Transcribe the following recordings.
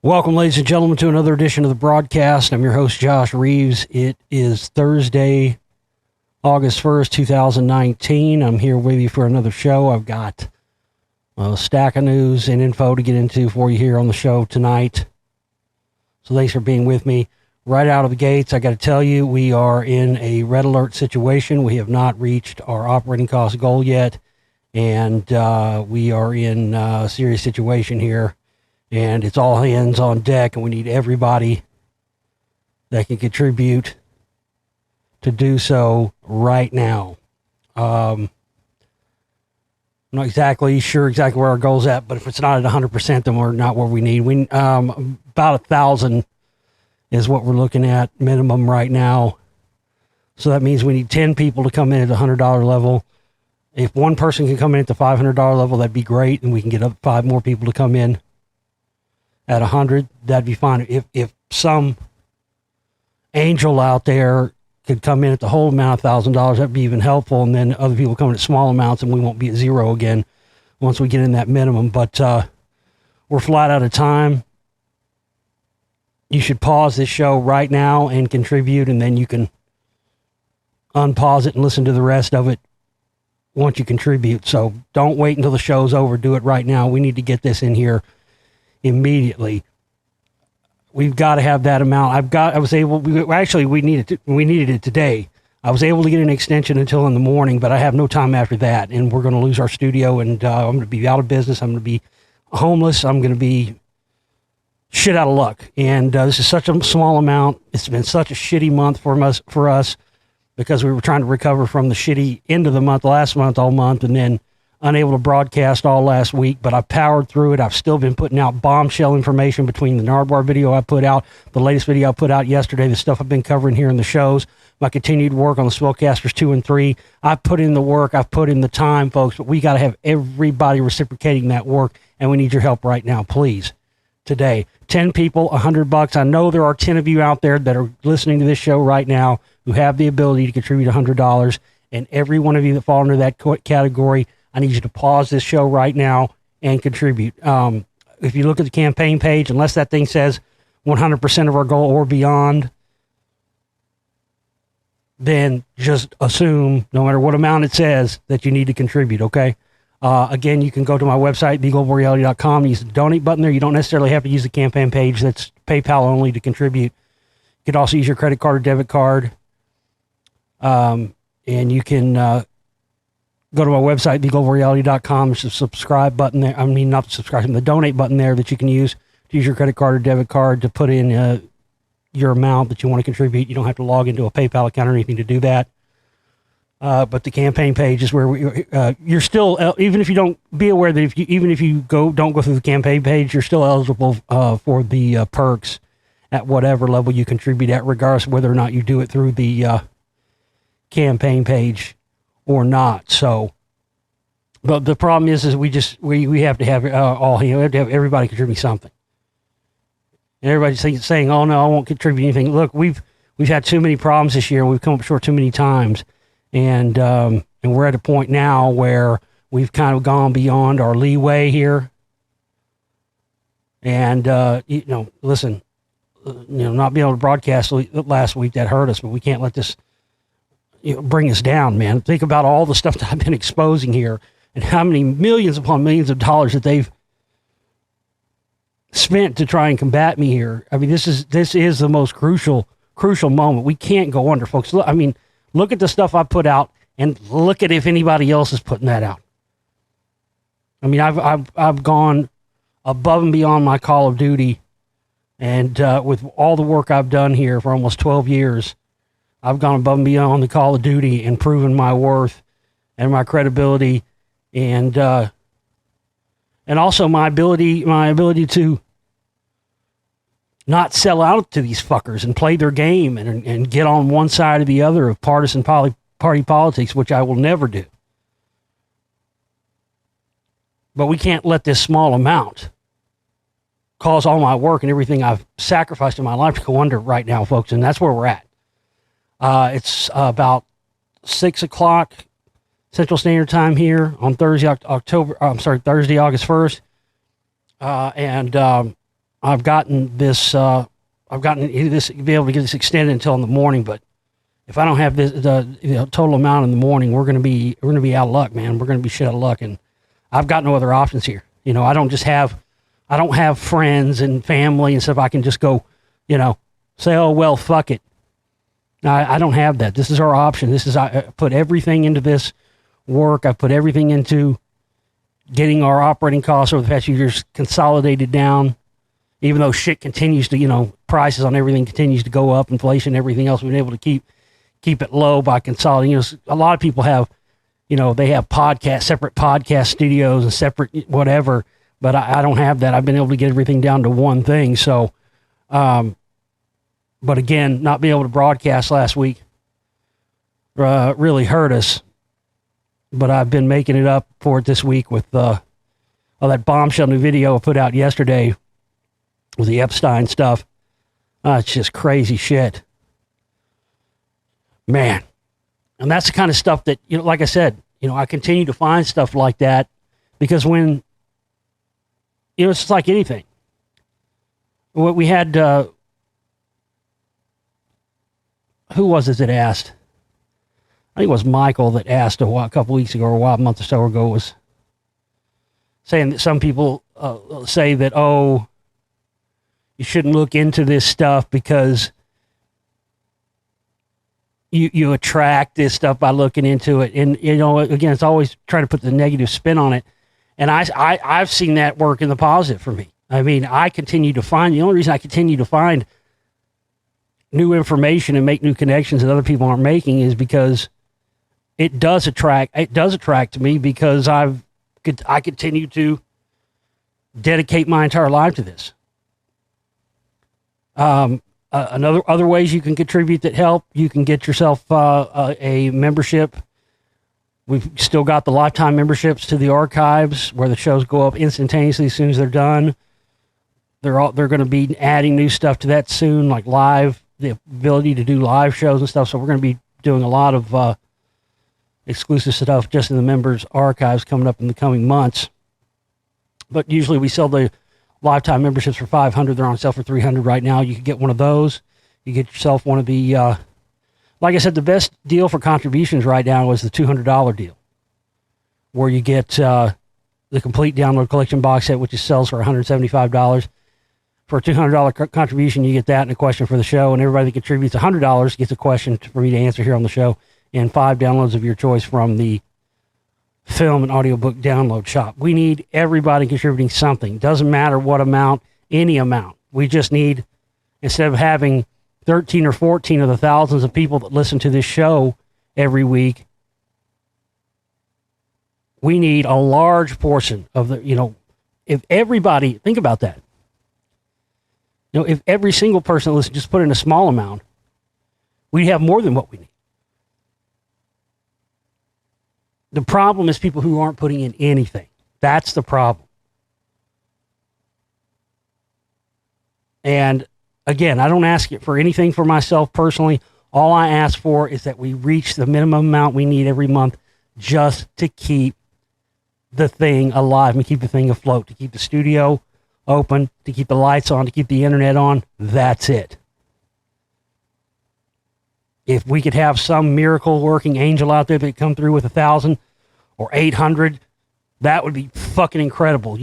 Welcome, ladies and gentlemen, to another edition of the broadcast. I'm your host, Josh Reeves. It is Thursday, August 1st, 2019. I'm here with you for another show. I've got a stack of news and info to get into for you here on the show tonight. So thanks for being with me. Right out of the gates, I got to tell you, we are in a red alert situation. We have not reached our operating cost goal yet, and we are in a serious situation here. And it's all hands on deck, and we need everybody that can contribute to do so right now. I'm not exactly sure where our goal's at, but if it's not at 100%, then we're not where we need. We about 1,000 is what we're looking at minimum right now. So that means we need 10 people to come in at the $100 level. If one person can come in at the $500 level, that'd be great, and we can get up 5 more people to come in at 100, that'd be fine. If some angel out there could come in at the whole amount of $1,000, that'd be even helpful. And then other people come in at small amounts, and we won't be at zero again once we get in that minimum. But we're flat out of time. You should pause this show right now and contribute, and then you can unpause it and listen to the rest of it once you contribute. So don't wait until the show's over. Do it right now. We need to get this in here immediately. We've got to have that amount. We needed it today. I was able to get an extension until in the morning, but I have no time after that, and we're going to lose our studio, and I'm going to be out of business. I'm going to be homeless. I'm going to be shit out of luck. And this is such a small amount. It's been such a shitty month for us because we were trying to recover from the shitty end of the month, last month, all month, and then unable to broadcast all last week, but I powered through it. I've still been putting out bombshell information between the Nardwar video I put out, the latest video I put out yesterday, the stuff I've been covering here in the shows, my continued work on the Spellcasters 2 and 3. I've put in the work, I've put in the time, folks, but we got to have everybody reciprocating that work, and we need your help right now, please. Today, 10 people, $100. I know there are 10 of you out there that are listening to this show right now who have the ability to contribute $100, and every one of you that fall under that category, I need you to pause this show right now and contribute. If you look at the campaign page, unless that thing says 100% of our goal or beyond, then just assume, no matter what amount it says, that you need to contribute, okay? Again, you can go to my website, theglobalreality.com, use the donate button there. You don't necessarily have to use the campaign page. That's PayPal only to contribute. You can also use your credit card or debit card. And you can go to my website, theglobalreality.com. There's a subscribe button there. I mean, not the subscribe, the donate button there that you can use to use your credit card or debit card to put in your amount that you want to contribute. You don't have to log into a PayPal account or anything to do that. But the campaign page is where you're still, even if you don't, be aware that even if you don't go through the campaign page, you're still eligible for the perks at whatever level you contribute at, regardless of whether or not you do it through the campaign page or not. So, but the problem is we have to have we have to have everybody contribute something. And everybody's saying, "Oh no, I won't contribute anything." Look, we've had too many problems this year, and we've come up short too many times, and we're at a point now where we've kind of gone beyond our leeway here. And listen, not being able to broadcast last week, that hurt us, but we can't let this bring us down, man. Think about all the stuff that I've been exposing here and how many millions upon millions of dollars that they've spent to try and combat me here. I mean, this is the most crucial moment. We can't go under, folks. Look at the stuff I put out and look at if anybody else is putting that out. I mean, I've gone above and beyond my call of duty, and with all the work I've done here for almost 12 years, I've gone above and beyond the call of duty and proven my worth and my credibility, and also my ability to not sell out to these fuckers and play their game and get on one side or the other of partisan party politics, which I will never do. But we can't let this small amount cause all my work and everything I've sacrificed in my life to go under right now, folks, and that's where we're at. It's about 6 o'clock Central Standard Time here on Thursday, August 1st. I've gotten this, be able to get this extended until in the morning, but if I don't have this, the total amount in the morning, we're going to be out of luck, man. We're going to be shit out of luck. And I've got no other options here. You know, I don't have friends and family and stuff. I can just go, you know, say, oh, well, fuck it. I don't have that. This is our option. I put everything into this work. I put everything into getting our operating costs over the past few years consolidated down, even though shit continues to, you know, prices on everything continues to go up, inflation, everything else. We've been able to keep it low by consolidating. You know, a lot of people have, you know, they have separate podcast studios and separate whatever, but I don't have that. I've been able to get everything down to one thing. So, but again, not being able to broadcast last week really hurt us. But I've been making it up for it this week with that bombshell new video I put out yesterday with the Epstein stuff. It's just crazy shit. Man. And that's the kind of stuff that, you know, like I said, you know, I continue to find stuff like that because when, you know, it's just like anything. What we had, who was it that asked? I think it was Michael that asked a couple weeks ago or a month or so ago, was saying that some people say that, oh, you shouldn't look into this stuff because you attract this stuff by looking into it. And, you know, again, it's always trying to put the negative spin on it. And I've seen that work in the positive for me. I mean, the only reason I continue to find new information and make new connections that other people aren't making is because it does attract to me because I continue to dedicate my entire life to this. Other ways you can contribute that help, you can get yourself a membership. We've still got the lifetime memberships to the archives where the shows go up instantaneously as soon as they're done. They're going to be adding new stuff to that soon, like the ability to do live shows and stuff. So we're going to be doing a lot of exclusive stuff just in the members archives coming up in the coming months. But usually we sell the lifetime memberships for $500. They're on sale for $300 right now. You can get one of those. You get yourself one of the, like I said, the best deal for contributions right now is the $200 deal, where you get the complete download collection box set, which sells for $175. For a $200 contribution, you get that and a question for the show, and everybody that contributes $100 gets a question for me to answer here on the show, and 5 downloads of your choice from the film and audiobook download shop. We need everybody contributing something. Doesn't matter what amount, any amount. We just need, instead of having 13 or 14 of the thousands of people that listen to this show every week, we need a large portion of the, you know, if everybody, think about that. You know, if every single person that listens just put in a small amount, we have more than what we need. The problem is people who aren't putting in anything. That's the problem. And again, I don't ask it for anything for myself personally. All I ask for is that we reach the minimum amount we need every month just to keep the thing alive and keep the thing afloat, to keep the studio open, to keep the lights on, to keep the internet on. That's it. If we could have some miracle working angel out there that come through with 1,000 or 800, that would be fucking incredible.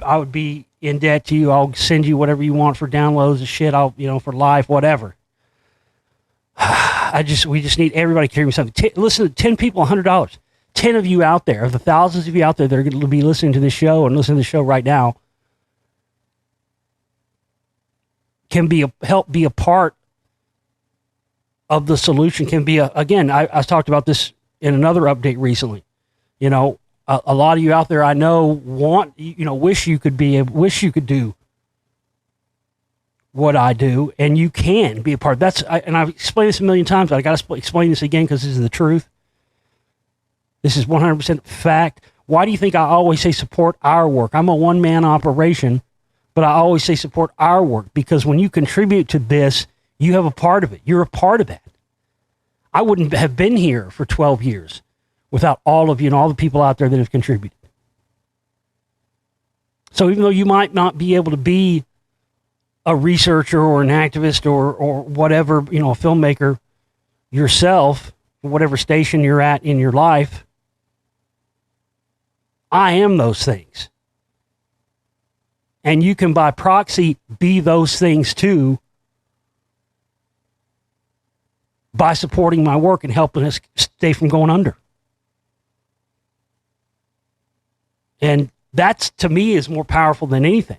I would be in debt to you. I'll send you whatever you want for downloads and shit. For life, whatever. We just need everybody to carry something. Listen to 10 people, $100. 10 of you out there, of the thousands of you out there that are going to be listening to this show and listening to the show right now, can help be a part of the solution. Can be I talked about this in another update recently. You know, a lot of you out there I know wish you could do what I do, and you can be a part. And I've explained this a million times, but I got to explain this again because this is the truth. This is 100% fact. Why do you think I always say support our work? I'm a one-man operation, but I always say support our work because when you contribute to this, you have a part of it. You're a part of that. I wouldn't have been here for 12 years without all of you and all the people out there that have contributed. So even though you might not be able to be a researcher or an activist or whatever, a filmmaker yourself, whatever station you're at in your life, I am those things. And you can, by proxy, be those things too by supporting my work and helping us stay from going under. And that's, to me, is more powerful than anything.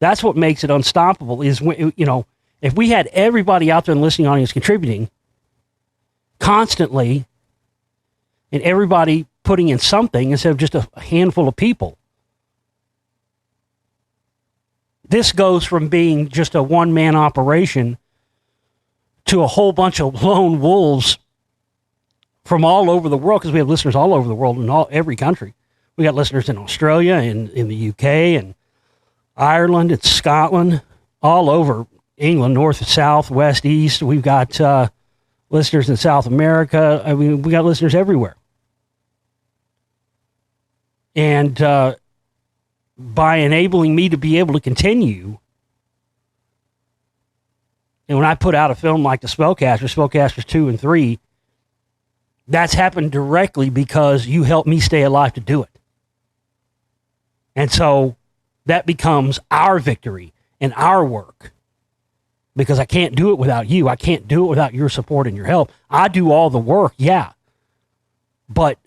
That's what makes it unstoppable is, when, if we had everybody out there in the listening audience contributing constantly and everybody putting in something instead of just a handful of people, this goes from being just a one-man operation to a whole bunch of lone wolves from all over the world, because we have listeners all over the world in every country. We got listeners in Australia and in the UK and Ireland and Scotland, all over England, north, south, west, east. We've got listeners in South America. I mean, we got listeners everywhere. And by enabling me to be able to continue, and when I put out a film like The Spellcasters 2 and 3, that's happened directly because you helped me stay alive to do it. And so that becomes our victory and our work, because I can't do it without you. I can't do it without your support and your help. I do all the work, yeah, but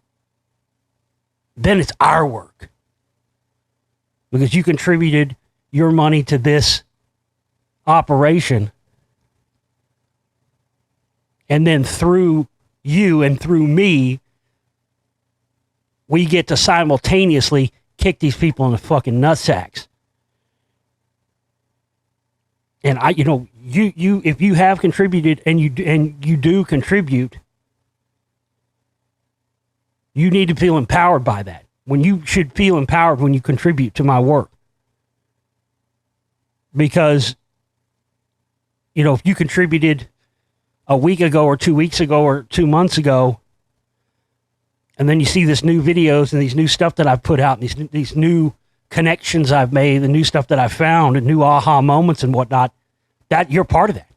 then it's our work, because you contributed your money to this operation, and then through you and through me, we get to simultaneously kick these people in the fucking nutsacks. And you if you have contributed and you do contribute, you need to feel empowered by that. When you should feel empowered when you contribute to my work. Because, if you contributed a week ago or 2 weeks ago or 2 months ago, and then you see this new videos and these new stuff that I've put out, and these new connections I've made, the new stuff that I've found, and new aha moments and whatnot, that you're part of that.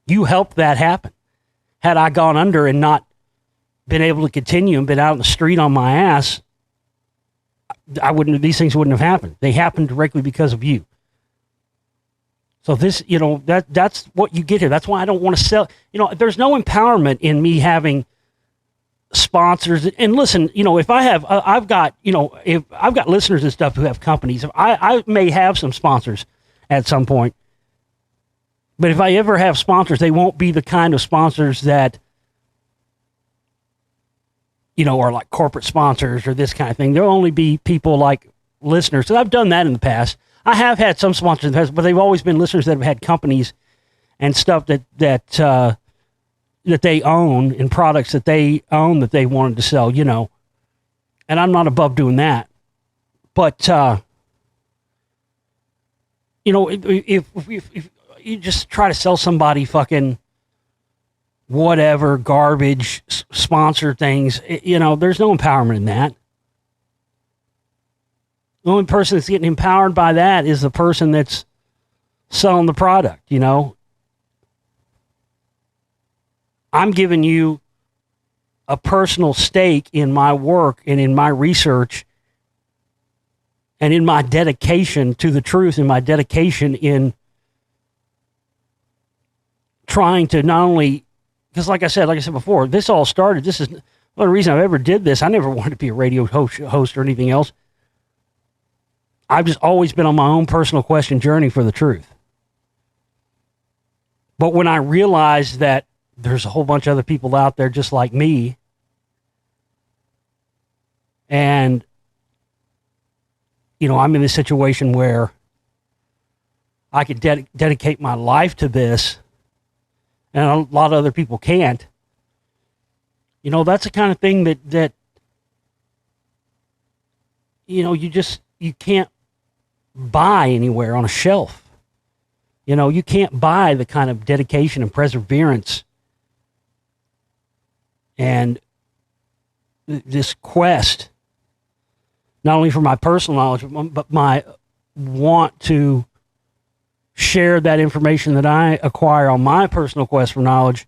You helped that happen. Had I gone under and not been able to continue and been out in the street on my ass, these things wouldn't have happened. They happened directly because of you. So this, that's what you get here. That's why I don't want to sell. There's no empowerment in me having sponsors. And listen, if I have, I've got listeners and stuff who have companies. I may have some sponsors at some point, but if I ever have sponsors, they won't be the kind of sponsors that, are like corporate sponsors or this kind of thing. There'll only be people like listeners. So I've done that in the past. I have had some sponsors in the past, but they've always been listeners that have had companies and stuff that they own, and products that they own that they wanted to sell, and I'm not above doing that. But, if you just try to sell somebody fucking whatever garbage sponsor things, there's no empowerment in that. The only person that's getting empowered by that is the person that's selling the product, I'm giving you a personal stake in my work and in my research and in my dedication to the truth and my dedication in trying to not only, because like I said before, this all started, this is the reason I ever did this. I never wanted to be a radio host or anything else. I've just always been on my own personal question journey for the truth. But when I realized that there's a whole bunch of other people out there just like me, and, I'm in this situation where I could dedicate my life to this, and a lot of other people can't, that's the kind of thing that you can't buy anywhere on a shelf. You can't buy the kind of dedication and perseverance and this quest, not only for my personal knowledge, but my want to share that information that I acquire on my personal quest for knowledge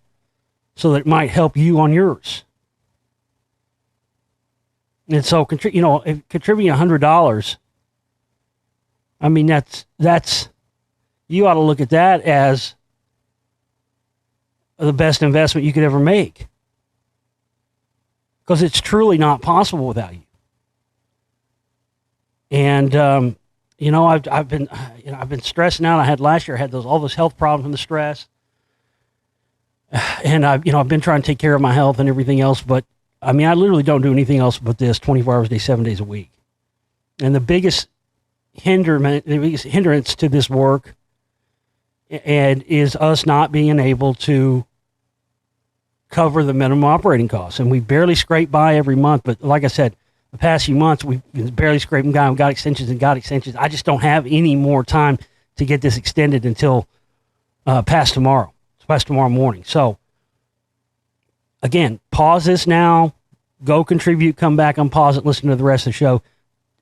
so that it might help you on yours. And so, contributing $100, I mean, that's, you ought to look at that as the best investment you could ever make. Because it's truly not possible without you. And, I've been stressing out. I had last year, I had all those health problems from the stress. And I've been trying to take care of my health and everything else, but I mean, I literally don't do anything else but this 24 hours a day, 7 days a week. And the biggest hindrance to this work and is us not being able to cover the minimum operating costs. And we barely scrape by every month. But like I said, the past few months, we've been barely scraping by. We've got extensions and got extensions. I just don't have any more time to get this extended until past tomorrow morning. So, again, pause this now. Go contribute. Come back, unpause it, listen to the rest of the show.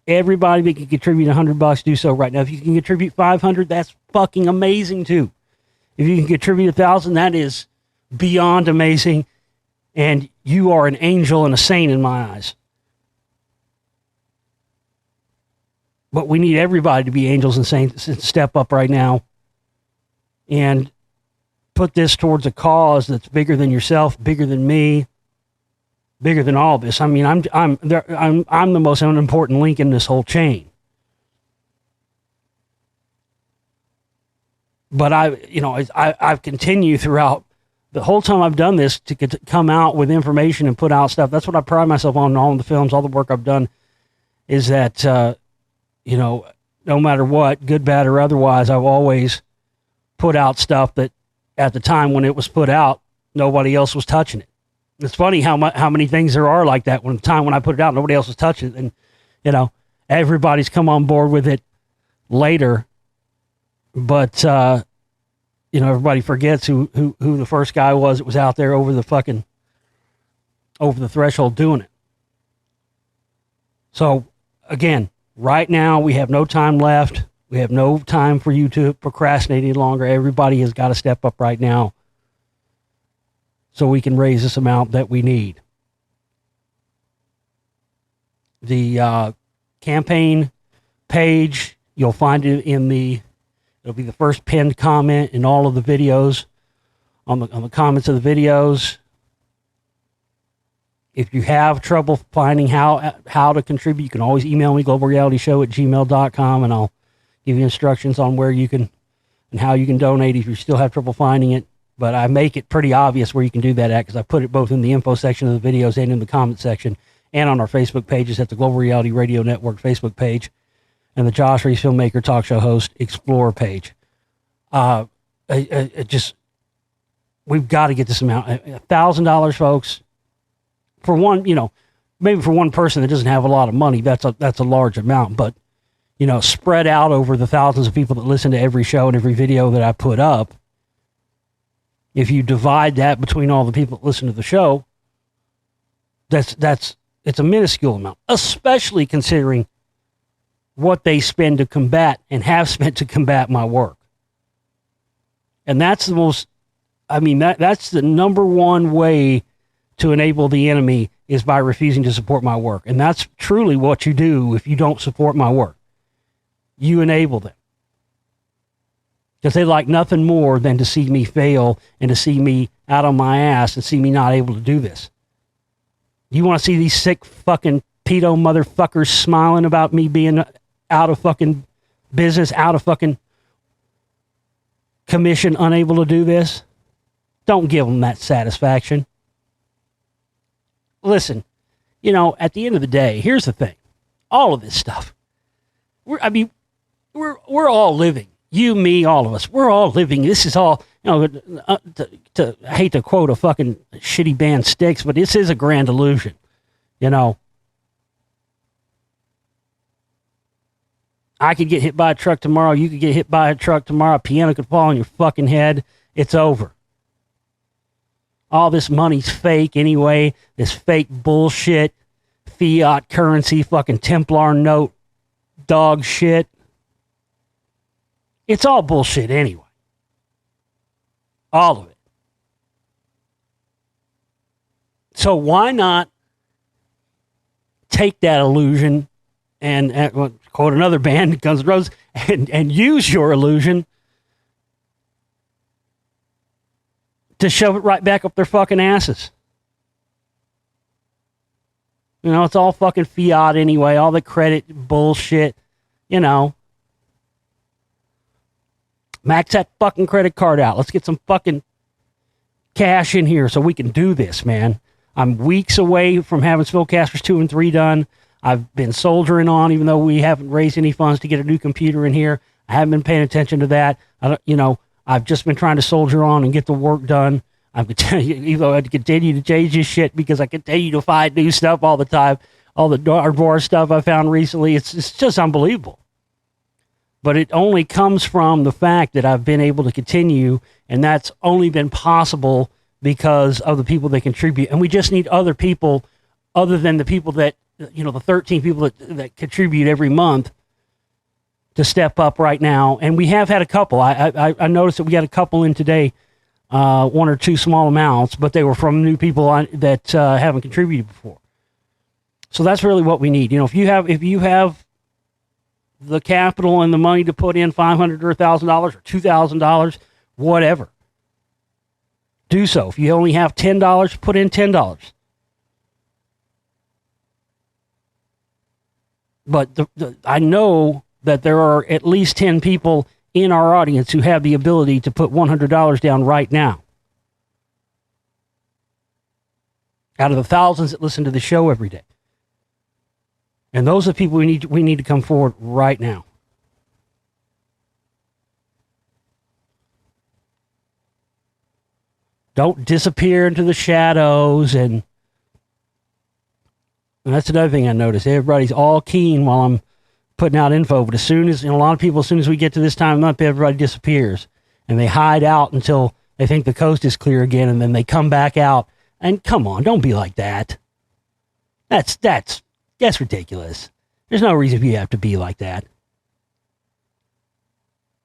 Everybody that can contribute $100, do so right now. If you can contribute $500, that's fucking amazing too. If you can contribute $1,000, that is beyond amazing, and you are an angel and a saint in my eyes. But we need everybody to be angels and saints and step up right now and put this towards a cause that's bigger than yourself, bigger than me, bigger than all this. I mean, I'm the most unimportant link in this whole chain. But I've continued throughout the whole time I've done this to come out with information and put out stuff. That's what I pride myself on in all the films, all the work I've done, is that, no matter what, good, bad, or otherwise, I've always put out stuff that at the time when it was put out, nobody else was touching it. It's funny how many things there are like that. When the time when I put it out, nobody else was touching it. And, everybody's come on board with it later. But, everybody forgets who the first guy was that was out there over the threshold doing it. So, again, right now we have no time left. We have no time for you to procrastinate any longer. Everybody has got to step up right now so we can raise this amount that we need. The campaign page, you'll find it it'll be the first pinned comment in all of the videos, on the comments of the videos. If you have trouble finding how to contribute, you can always email me, globalrealityshow@gmail.com, and I'll give you instructions on where you can and how you can donate if you still have trouble finding it. But I make it pretty obvious where you can do that at, because I put it both in the info section of the videos and in the comment section, and on our Facebook pages at the Global Reality Radio Network Facebook page and the Josh Reeves Filmmaker Talk Show Host Explorer page. We've got to get this amount. $1,000, folks, for one, maybe for one person that doesn't have a lot of money, that's a large amount, but spread out over the thousands of people that listen to every show and every video that I put up. If you divide that between all the people that listen to the show, it's a minuscule amount, especially considering what they spend to combat and have spent to combat my work. And that's that's the number one way to enable the enemy, is by refusing to support my work. And that's truly what you do if you don't support my work. You enable them. Because they like nothing more than to see me fail and to see me out on my ass and see me not able to do this. You want to see these sick fucking pedo motherfuckers smiling about me being out of fucking business, out of fucking commission, unable to do this? Don't give them that satisfaction. Listen, at the end of the day, here's the thing. All of this stuff, we're all living. You, me, all of us. We're all living. This is all, I hate to quote a fucking shitty band Styx, but this is a grand illusion. I could get hit by a truck tomorrow. You could get hit by a truck tomorrow. A piano could fall on your fucking head. It's over. All this money's fake anyway. This fake bullshit, fiat currency, fucking Templar note, dog shit. It's all bullshit anyway. All of it. So why not take that illusion and quote another band, Guns N' Roses, and use your illusion to shove it right back up their fucking asses. You know, it's all fucking fiat anyway, all the credit bullshit, you know. Max that fucking credit card out. Let's get some fucking cash in here so we can do this, man. I'm weeks away from having Spellcasters 2 and 3 done. I've been soldiering on, even though we haven't raised any funds to get a new computer in here. I haven't been paying attention to that. I've just been trying to soldier on and get the work done. I'm continuing, even though I continue to change this shit because I continue to find new stuff all the time. All the hardware stuff I found recently, it's just unbelievable. But it only comes from the fact that I've been able to continue, and that's only been possible because of the people that contribute. And we just need other people other than the people that, you know, the 13 people that contribute every month to step up right now. And we have had a couple. I noticed that we got a couple in today, one or two small amounts, but they were from new people that haven't contributed before. So that's really what we need. You know, if you have the capital and the money to put in $500 or $1,000 or $2,000, whatever, do so. If you only have $10, put in $10. But I know that there are at least 10 people in our audience who have the ability to put $100 down right now. Out of the thousands that listen to the show every day. And those are the people we need to come forward right now. Don't disappear into the shadows. And that's another thing I noticed. Everybody's all keen while I'm putting out info. But a lot of people, as soon as we get to this time of month, everybody disappears. And they hide out until they think the coast is clear again. And then they come back out. And come on, don't be like that. That's ridiculous. There's no reason you have to be like that.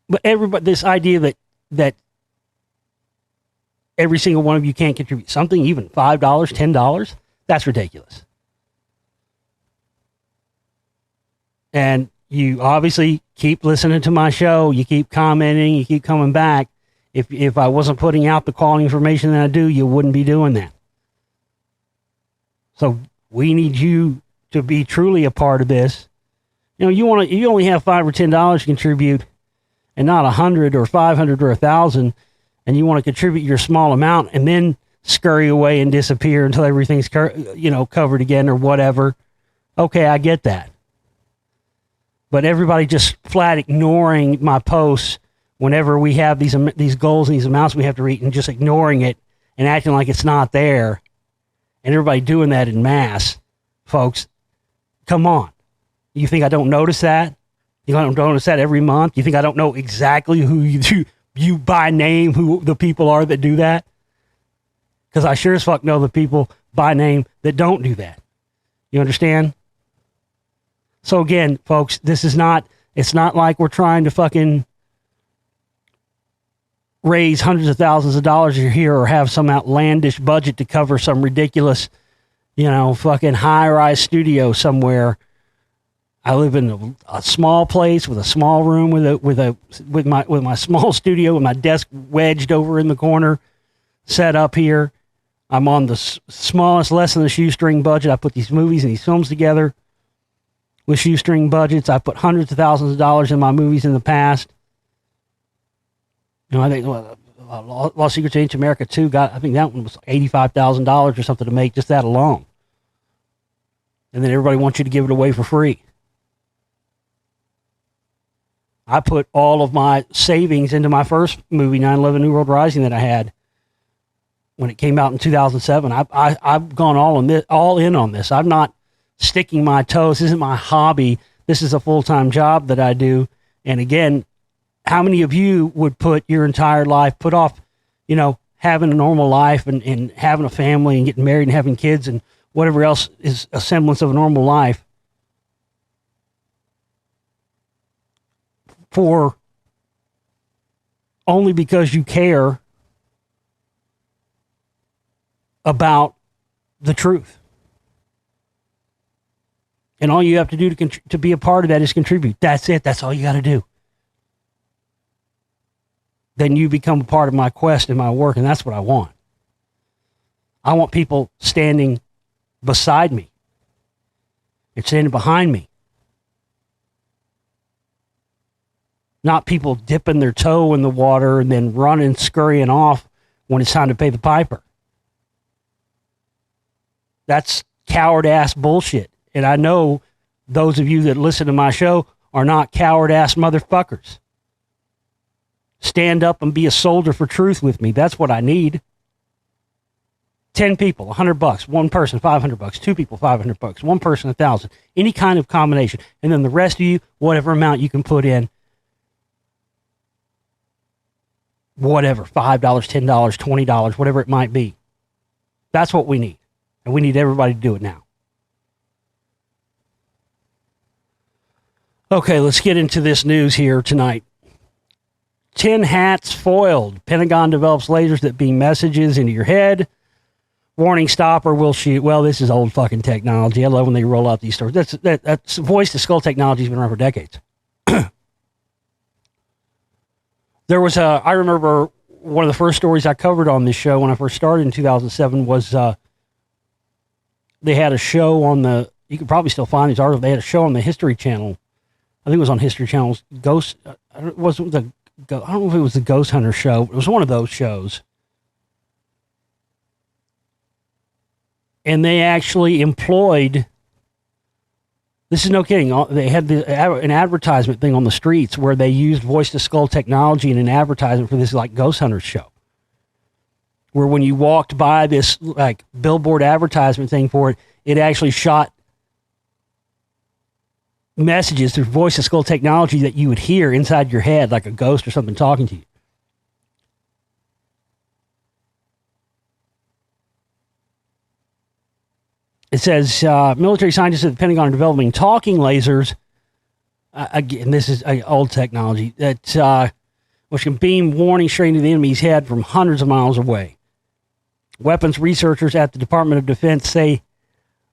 But this idea that every single one of you can't contribute something, even $5, $10, that's ridiculous. And you obviously keep listening to my show. You keep commenting. You keep coming back. If I wasn't putting out the quality information that I do, you wouldn't be doing that. So we need you to be truly a part of this. You know, you only have $5 or $10 to contribute, and not 100 or 500 or 1,000, and you want to contribute your small amount and then scurry away and disappear until everything's covered again or whatever. Okay, I get that. But everybody just flat ignoring my posts whenever we have these goals and these amounts we have to reach, and just ignoring it and acting like it's not there, and everybody doing that in mass, folks. Come on. You think I don't notice that? You don't notice that every month? You think I don't know exactly who you by name, who the people are that do that? Because I sure as fuck know the people by name that don't do that. You understand? So again, folks, it's not like we're trying to fucking raise hundreds of thousands of dollars here or have some outlandish budget to cover some ridiculous, fucking high-rise studio somewhere. I live in a small place with a small room with my small studio with my desk wedged over in the corner, set up here. I'm on the smallest, less than the shoestring budget. I put these movies and these films together with shoestring budgets. I put hundreds of thousands of dollars in my movies in the past. I think Lost Secrets of Ancient America 2 I think that one was $85,000 or something to make, just that alone. And then everybody wants you to give it away for free. I put all of my savings into my first movie, 9/11 New World Rising, that I had when it came out in 2007. I've gone all in on this. I'm not sticking my toes. This isn't my hobby. This is a full-time job that I do. And again, how many of you would put your entire life, put off, having a normal life and having a family and getting married and having kids and whatever else is a semblance of a normal life for only because you care about the truth. And all you have to do to be a part of that is contribute. That's it. That's all you got to do. Then you become a part of my quest and my work, and that's what I want. I want people standing beside me and standing behind me. Not people dipping their toe in the water and then running, scurrying off when it's time to pay the piper. That's coward-ass bullshit. And I know those of you that listen to my show are not coward-ass motherfuckers. Stand up and be a soldier for truth with me. That's what I need. 10 people, $100. One person, $500. Two people, $500. One person, $1,000. Any kind of combination. And then the rest of you, whatever amount you can put in. Whatever, $5, $10, $20, whatever it might be. That's what we need. And we need everybody to do it now. Okay, let's get into this news here tonight. Tin hats foiled. Pentagon develops lasers that beam messages into your head. Warning, stop or we'll shoot. Well, this is old fucking technology. I love when they roll out these stories. That's voice-to-skull technology has been around for decades. There was I remember one of the first stories I covered on this show when I first started in 2007 was they had a show on you could probably still find these articles. They had a show on the History Channel. I think it was on History Channel's Ghost. I don't know if it was the Ghost Hunter show. It was one of those shows. And they actually employed, this is no kidding, they had an advertisement thing on the streets where they used voice-to-skull technology in an advertisement for this like Ghost Hunter show. Where when you walked by this like billboard advertisement thing for it, it actually shot messages through voice-to-skull technology that you would hear inside your head like a ghost or something talking to you. It says military scientists at the Pentagon are developing talking lasers. Again, this is old technology that which can beam warning straight into the enemy's head from hundreds of miles away. Weapons researchers at the Department of Defense say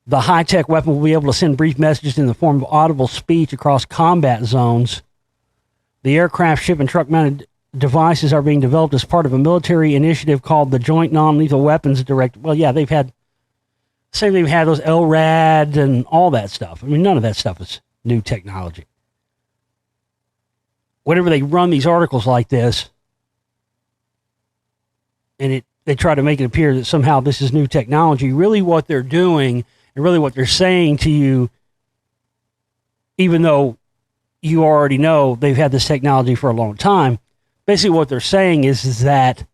the high-tech weapon will be able to send brief messages in the form of audible speech across combat zones. The aircraft, ship, and truck-mounted devices are being developed as part of a military initiative called the Joint Non-Lethal Weapons Directive. Well, yeah, they've had those LRAD and all that stuff. I mean, none of that stuff is new technology. Whenever they run these articles like this, and they try to make it appear that somehow this is new technology, really what they're doing and really what they're saying to you, even though you already know they've had this technology for a long time, basically what they're saying is that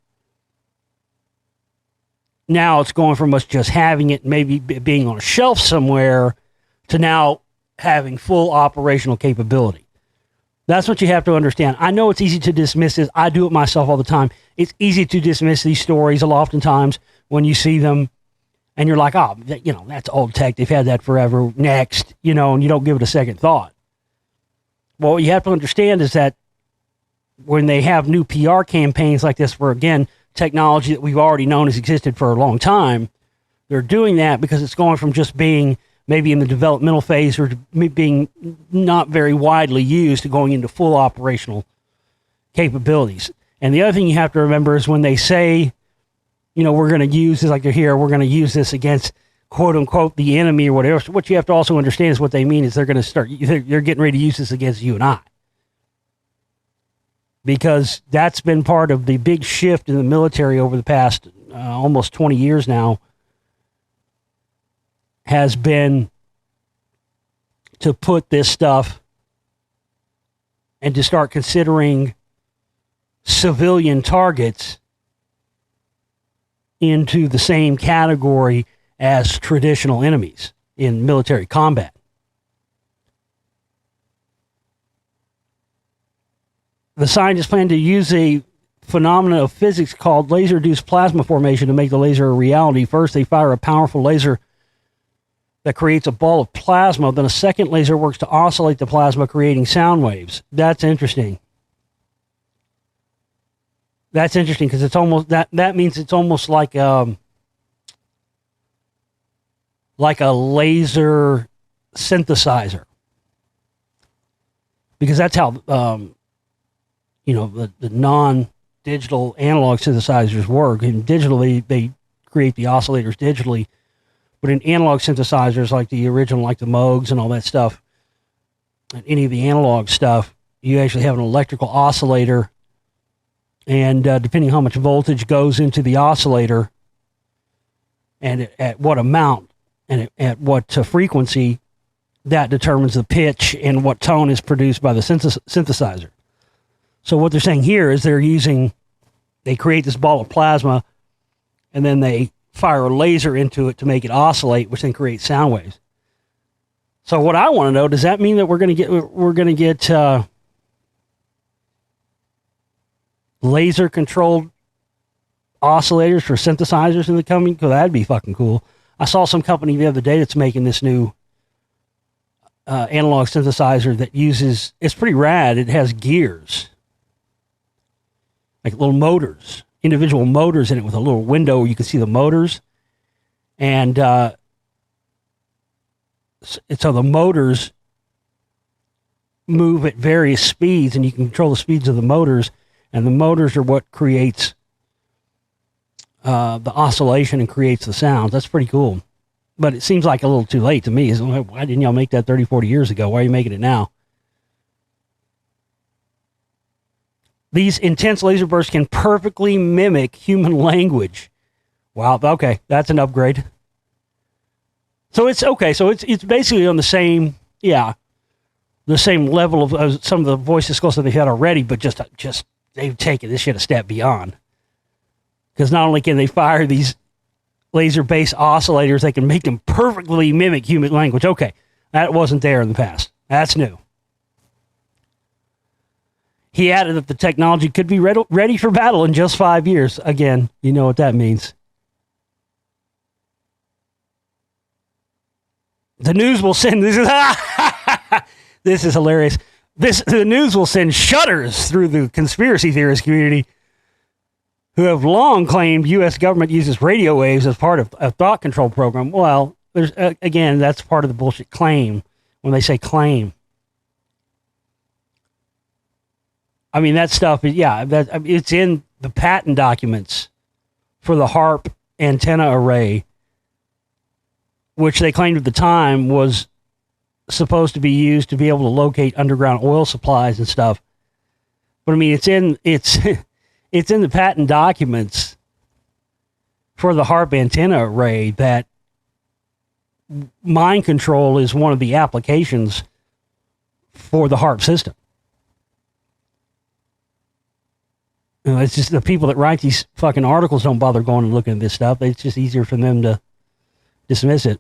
now it's going from us just having it, maybe being on a shelf somewhere, to now having full operational capability. That's what you have to understand. I know it's easy to dismiss this. I do it myself all the time. It's easy to dismiss these stories oftentimes when you see them and you're like, oh, that's old tech. They've had that forever. Next, and you don't give it a second thought. Well, what you have to understand is that when they have new PR campaigns like this for, again, technology that we've already known has existed for a long time, they're doing that because it's going from just being maybe in the developmental phase or being not very widely used to going into full operational capabilities. And the other thing you have to remember is when they say, we're going to use this, like they're here, we're going to use this against quote unquote the enemy or whatever. So what you have to also understand is what they mean is they're going to they're getting ready to use this against you and I. Because that's been part of the big shift in the military over the past almost 20 years now, has been to put this stuff and to start considering civilian targets into the same category as traditional enemies in military combat. The scientists plan to use a phenomenon of physics called laser-induced plasma formation to make the laser a reality. First, they fire a powerful laser that creates a ball of plasma. Then a second laser works to oscillate the plasma, creating sound waves. That's interesting. That's interesting because it's almost that means it's almost like a laser synthesizer, because that's how the non-digital analog synthesizers work. And digitally, they create the oscillators digitally, but in analog synthesizers like the original, like the Moogs and all that stuff, and any of the analog stuff, you actually have an electrical oscillator, and depending how much voltage goes into the oscillator and at what amount and at what frequency, that determines the pitch and what tone is produced by the synthesizer. So what they're saying here is they create this ball of plasma, and then they fire a laser into it to make it oscillate, which then creates sound waves. So what I want to know, does that mean that we're going to get laser controlled oscillators for synthesizers in the coming? Because that'd be fucking cool. I saw some company the other day that's making this new analog synthesizer that uses, it's pretty rad. It has gears, like little motors, individual motors in it with a little window where you can see the motors. And so the motors move at various speeds, and you can control the speeds of the motors, and the motors are what creates the oscillation and creates the sounds. That's pretty cool. But it seems like a little too late to me. Why didn't y'all make that 30, 40 years ago? Why are you making it now? These intense laser bursts can perfectly mimic human language. Wow, okay, that's an upgrade. So it's okay. So it's basically on the same level of some of the voice skills that they've had already, but just they've taken this shit a step beyond. Because not only can they fire these laser-based oscillators, they can make them perfectly mimic human language. Okay, that wasn't there in the past. That's new. He added that the technology could be ready for battle in just 5 years. Again, you know what that means. The news will send this is hilarious. The news will send shudders through the conspiracy theorist community, who have long claimed U.S. government uses radio waves as part of a thought control program. Well, there's again, that's part of the bullshit claim when they say claim. I mean, that stuff is, it's in the patent documents for the HARP antenna array, which they claimed at the time was supposed to be used to be able to locate underground oil supplies and stuff. But I mean, it's in the patent documents for the HARP antenna array that mind control is one of the applications for the HARP system. You know, it's just the people that write these fucking articles don't bother going and looking at this stuff. It's just easier for them to dismiss it.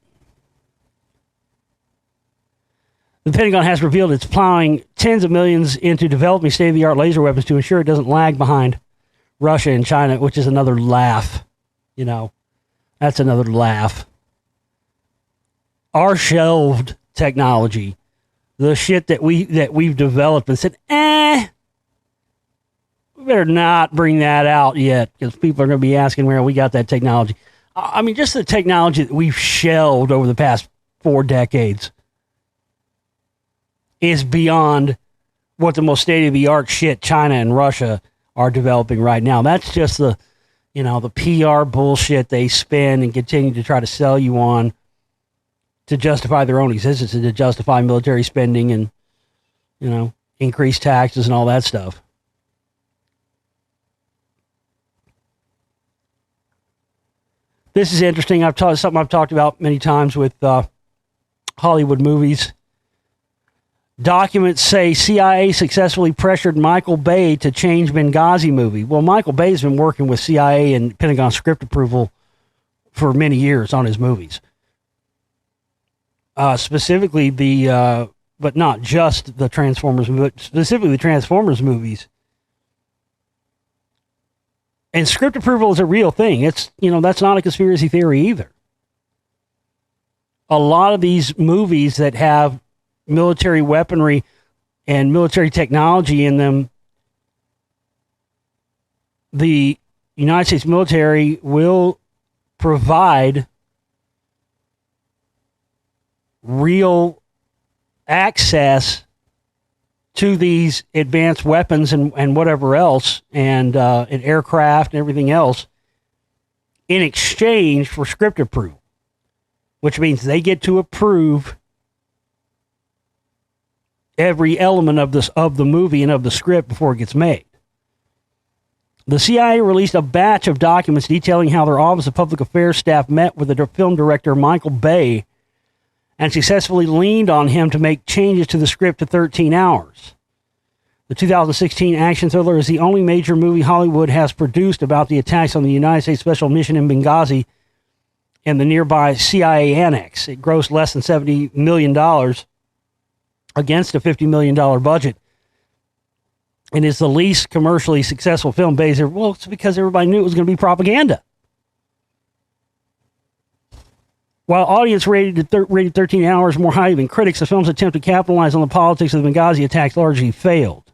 The Pentagon has revealed it's plowing tens of millions into developing state-of-the-art laser weapons to ensure it doesn't lag behind Russia and China, which is another laugh. You know, that's another laugh. Our shelved technology, the shit that we've developed and said, we better not bring that out yet, because people are going to be asking where we got that technology. I mean, just the technology that we've shelved over the past 4 decades is beyond what the most state-of-the-art shit China and Russia are developing right now. That's just the PR bullshit they spin and continue to try to sell you on to justify their own existence and to justify military spending and, increased taxes and all that stuff. This is interesting. Something I've talked about many times with Hollywood movies. Documents say CIA successfully pressured Michael Bay to change Benghazi movie. Well, Michael Bay's been working with CIA and Pentagon script approval for many years on his movies. Specifically but not just the Transformers, but specifically the Transformers movies. And script approval is a real thing. It's, that's not a conspiracy theory either. A lot of these movies that have military weaponry and military technology in them the United States military will provide real access to these advanced weapons and whatever else, and aircraft and everything else, in exchange for script approval, which means they get to approve every element of the movie and of the script before it gets made. The CIA released a batch of documents detailing how their Office of Public Affairs staff met with the film director Michael Bay and successfully leaned on him to make changes to the script to 13 hours. The 2016 action thriller is the only major movie Hollywood has produced about the attacks on the United States Special Mission in Benghazi and the nearby CIA annex. It grossed less than $70 million against a $50 million budget, and is the least commercially successful film based. Well, it's because everybody knew it was going to be propaganda. While audience rated 13 hours more highly than critics, the film's attempt to capitalize on the politics of the Benghazi attacks largely failed.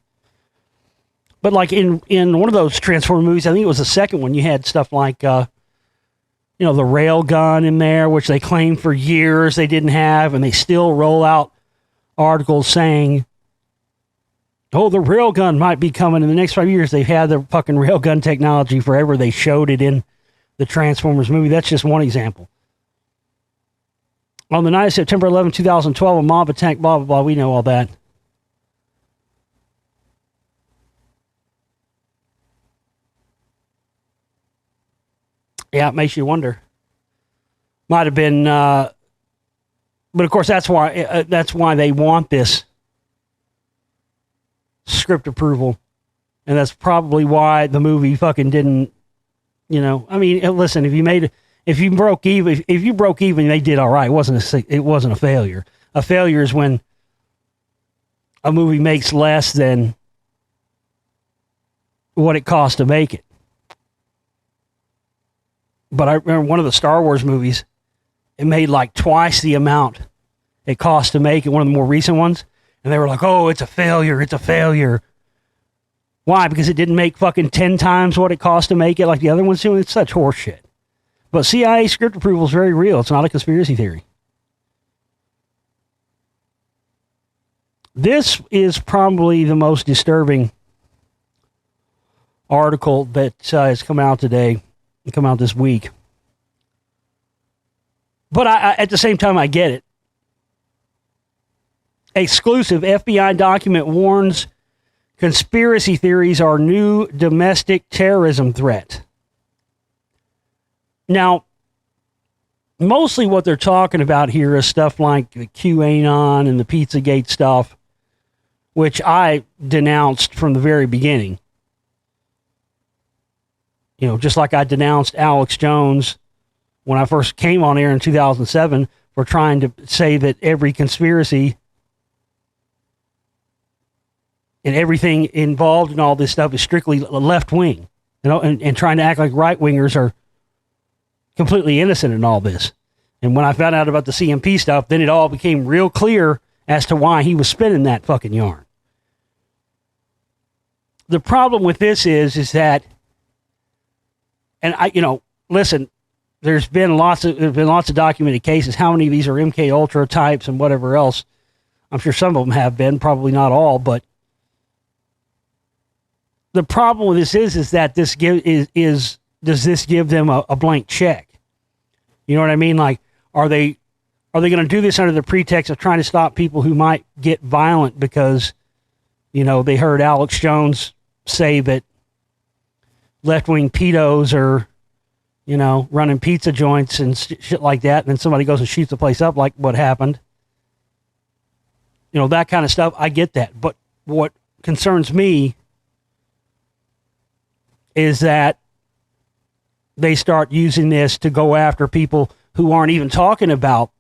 But like in one of those Transformer movies, I think it was the second one, you had stuff like, the rail gun in there, which they claimed for years they didn't have, and they still roll out articles saying, oh, the railgun might be coming in the next 5 years. They've had the fucking railgun technology forever. They showed it in the Transformers movie. That's just one example. On the night of September 11, 2012, a mob attack, blah, blah, blah. We know all that. Yeah, it makes you wonder. Might have been, but of course that's why they want this script approval, and that's probably why the movie fucking didn't. I mean, listen, if you broke even, they did all right. It wasn't a failure. A failure is when a movie makes less than what it cost to make it. But I remember one of the Star Wars movies, it made like twice the amount it cost to make it, one of the more recent ones. And they were like, oh, it's a failure. It's a failure. Why? Because it didn't make fucking 10 times what it cost to make it like the other ones do? It's such horseshit. But CIA script approval is very real. It's not a conspiracy theory. This is probably the most disturbing article that has come out today, come out this week. But I at the same time, I get it. Exclusive FBI document warns conspiracy theories are new domestic terrorism threat. Now, mostly what they're talking about here is stuff like the QAnon and the Pizzagate stuff, which I denounced from the very beginning. Just like I denounced Alex Jones when I first came on air in 2007 for trying to say that every conspiracy and everything involved in all this stuff is strictly left wing, and trying to act like right wingers are completely innocent in all this. And when I found out about the CMP stuff, then it all became real clear as to why he was spinning that fucking yarn. The problem with this is that, and listen, there's been lots of documented cases. How many of these are MK Ultra types and whatever else? I'm sure some of them have been, probably not all, but the problem with this is that does this give them a blank check? You know what I mean? Like, are they going to do this under the pretext of trying to stop people who might get violent because, they heard Alex Jones say that left-wing pedos are, running pizza joints and shit like that, and then somebody goes and shoots the place up like what happened? That kind of stuff. I get that. But what concerns me is that they start using this to go after people who aren't even talking about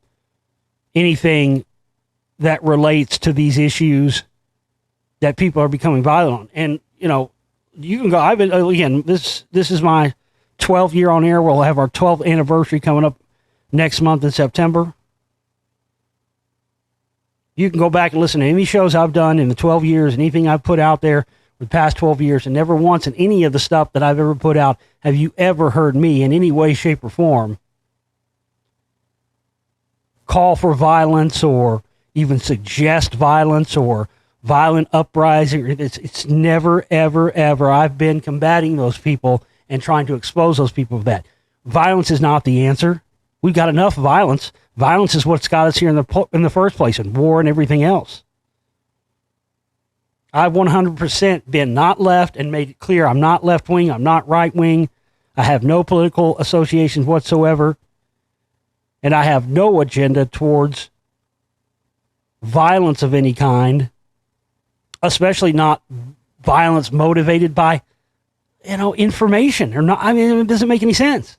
anything that relates to these issues that people are becoming violent on. And, you can go, this is my 12th year on air. We'll have our 12th anniversary coming up next month in September. You can go back and listen to any shows I've done in the 12 years, anything I've put out there the past 12 years, and never once in any of the stuff that I've ever put out have you ever heard me in any way, shape, or form call for violence or even suggest violence or violent uprising. It's never, ever, ever. I've been combating those people and trying to expose those people of that. Violence is not the answer. We've got enough violence. Violence is what's got us here in the first place, and war and everything else. I've 100% been not left and made it clear I'm not left-wing, I'm not right-wing. I have no political associations whatsoever, and I have no agenda towards violence of any kind, especially not violence motivated by, information or not. I mean, it doesn't make any sense.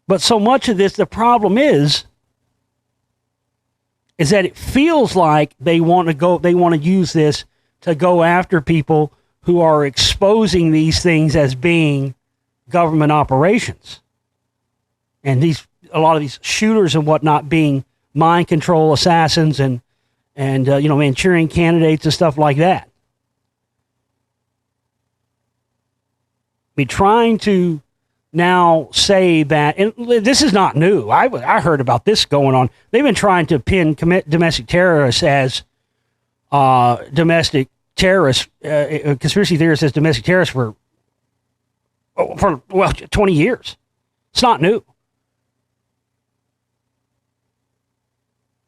But so much of this, the problem is that it feels like they want to use this to go after people who are exposing these things as being government operations. And a lot of these shooters and whatnot being mind control assassins and Manchurian candidates and stuff like that. I mean, trying to now say that, and this is not new. I heard about this going on. They've been trying to pin domestic terrorists as domestic terrorists, conspiracy theorists as domestic terrorists for 20 years. It's not new.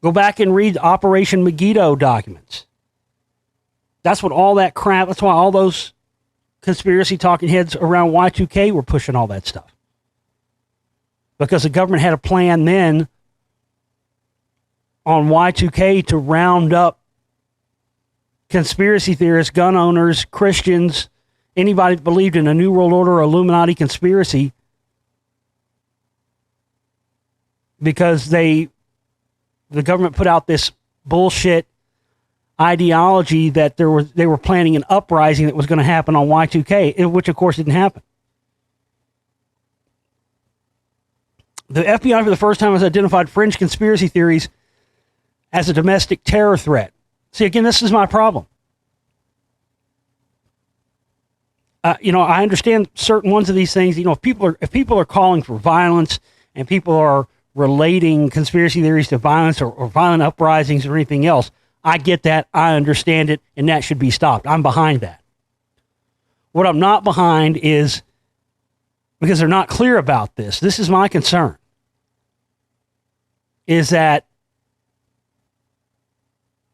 Go back and read Operation Megiddo documents. That's what all that crap, that's why all those conspiracy talking heads around Y2K were pushing all that stuff. Because the government had a plan then on Y2K to round up conspiracy theorists, gun owners, Christians, anybody that believed in a New World Order or Illuminati conspiracy, because the government put out this bullshit ideology that they were planning an uprising that was going to happen on Y2K, which of course didn't happen. The FBI for the first time has identified fringe conspiracy theories as a domestic terror threat. See, again, this is my problem. I understand certain ones of these things. If people are calling for violence and people are relating conspiracy theories to violence or violent uprisings or anything else, I get that. I understand it, and that should be stopped. I'm behind that. What I'm not behind is, because they're not clear about this, this is my concern, is that,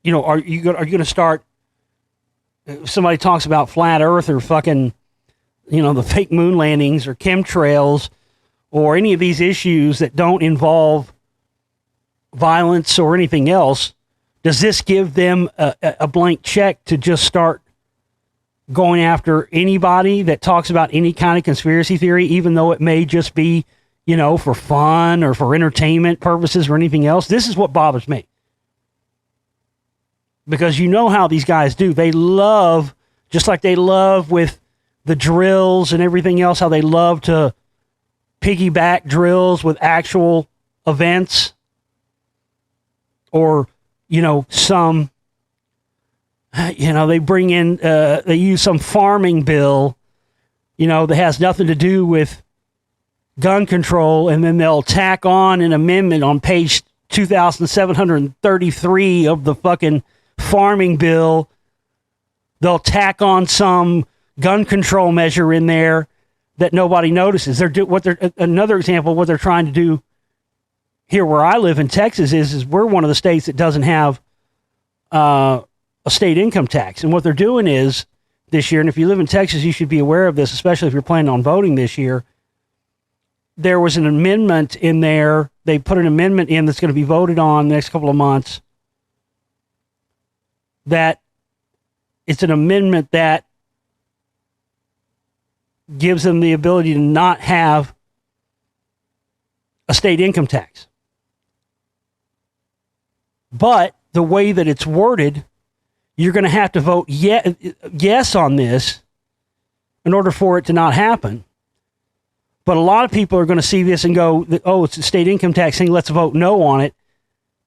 are you going to start, if somebody talks about flat earth or fucking, the fake moon landings or chemtrails or any of these issues that don't involve violence or anything else, does this give them a blank check to just start going after anybody that talks about any kind of conspiracy theory, even though it may just be, for fun or for entertainment purposes or anything else? This is what bothers me. Because you know how these guys do. They love, just like they love with the drills and everything else, how they love to piggyback drills with actual events or they bring in, they use some farming bill, that has nothing to do with gun control, and then they'll tack on an amendment on page 2,733 of the fucking farming bill. They'll tack on some gun control measure in there that nobody notices. Another example of what they're trying to do here where I live in Texas is we're one of the states that doesn't have a state income tax. And what they're doing is this year, and if you live in Texas, you should be aware of this, especially if you're planning on voting this year. There was an amendment in there. They put an amendment in that's going to be voted on the next couple of months. That it's an amendment that gives them the ability to not have a state income tax. But the way that it's worded, you're going to have to vote yes on this in order for it to not happen. But a lot of people are going to see this and go, oh, it's a state income tax thing, let's vote no on it.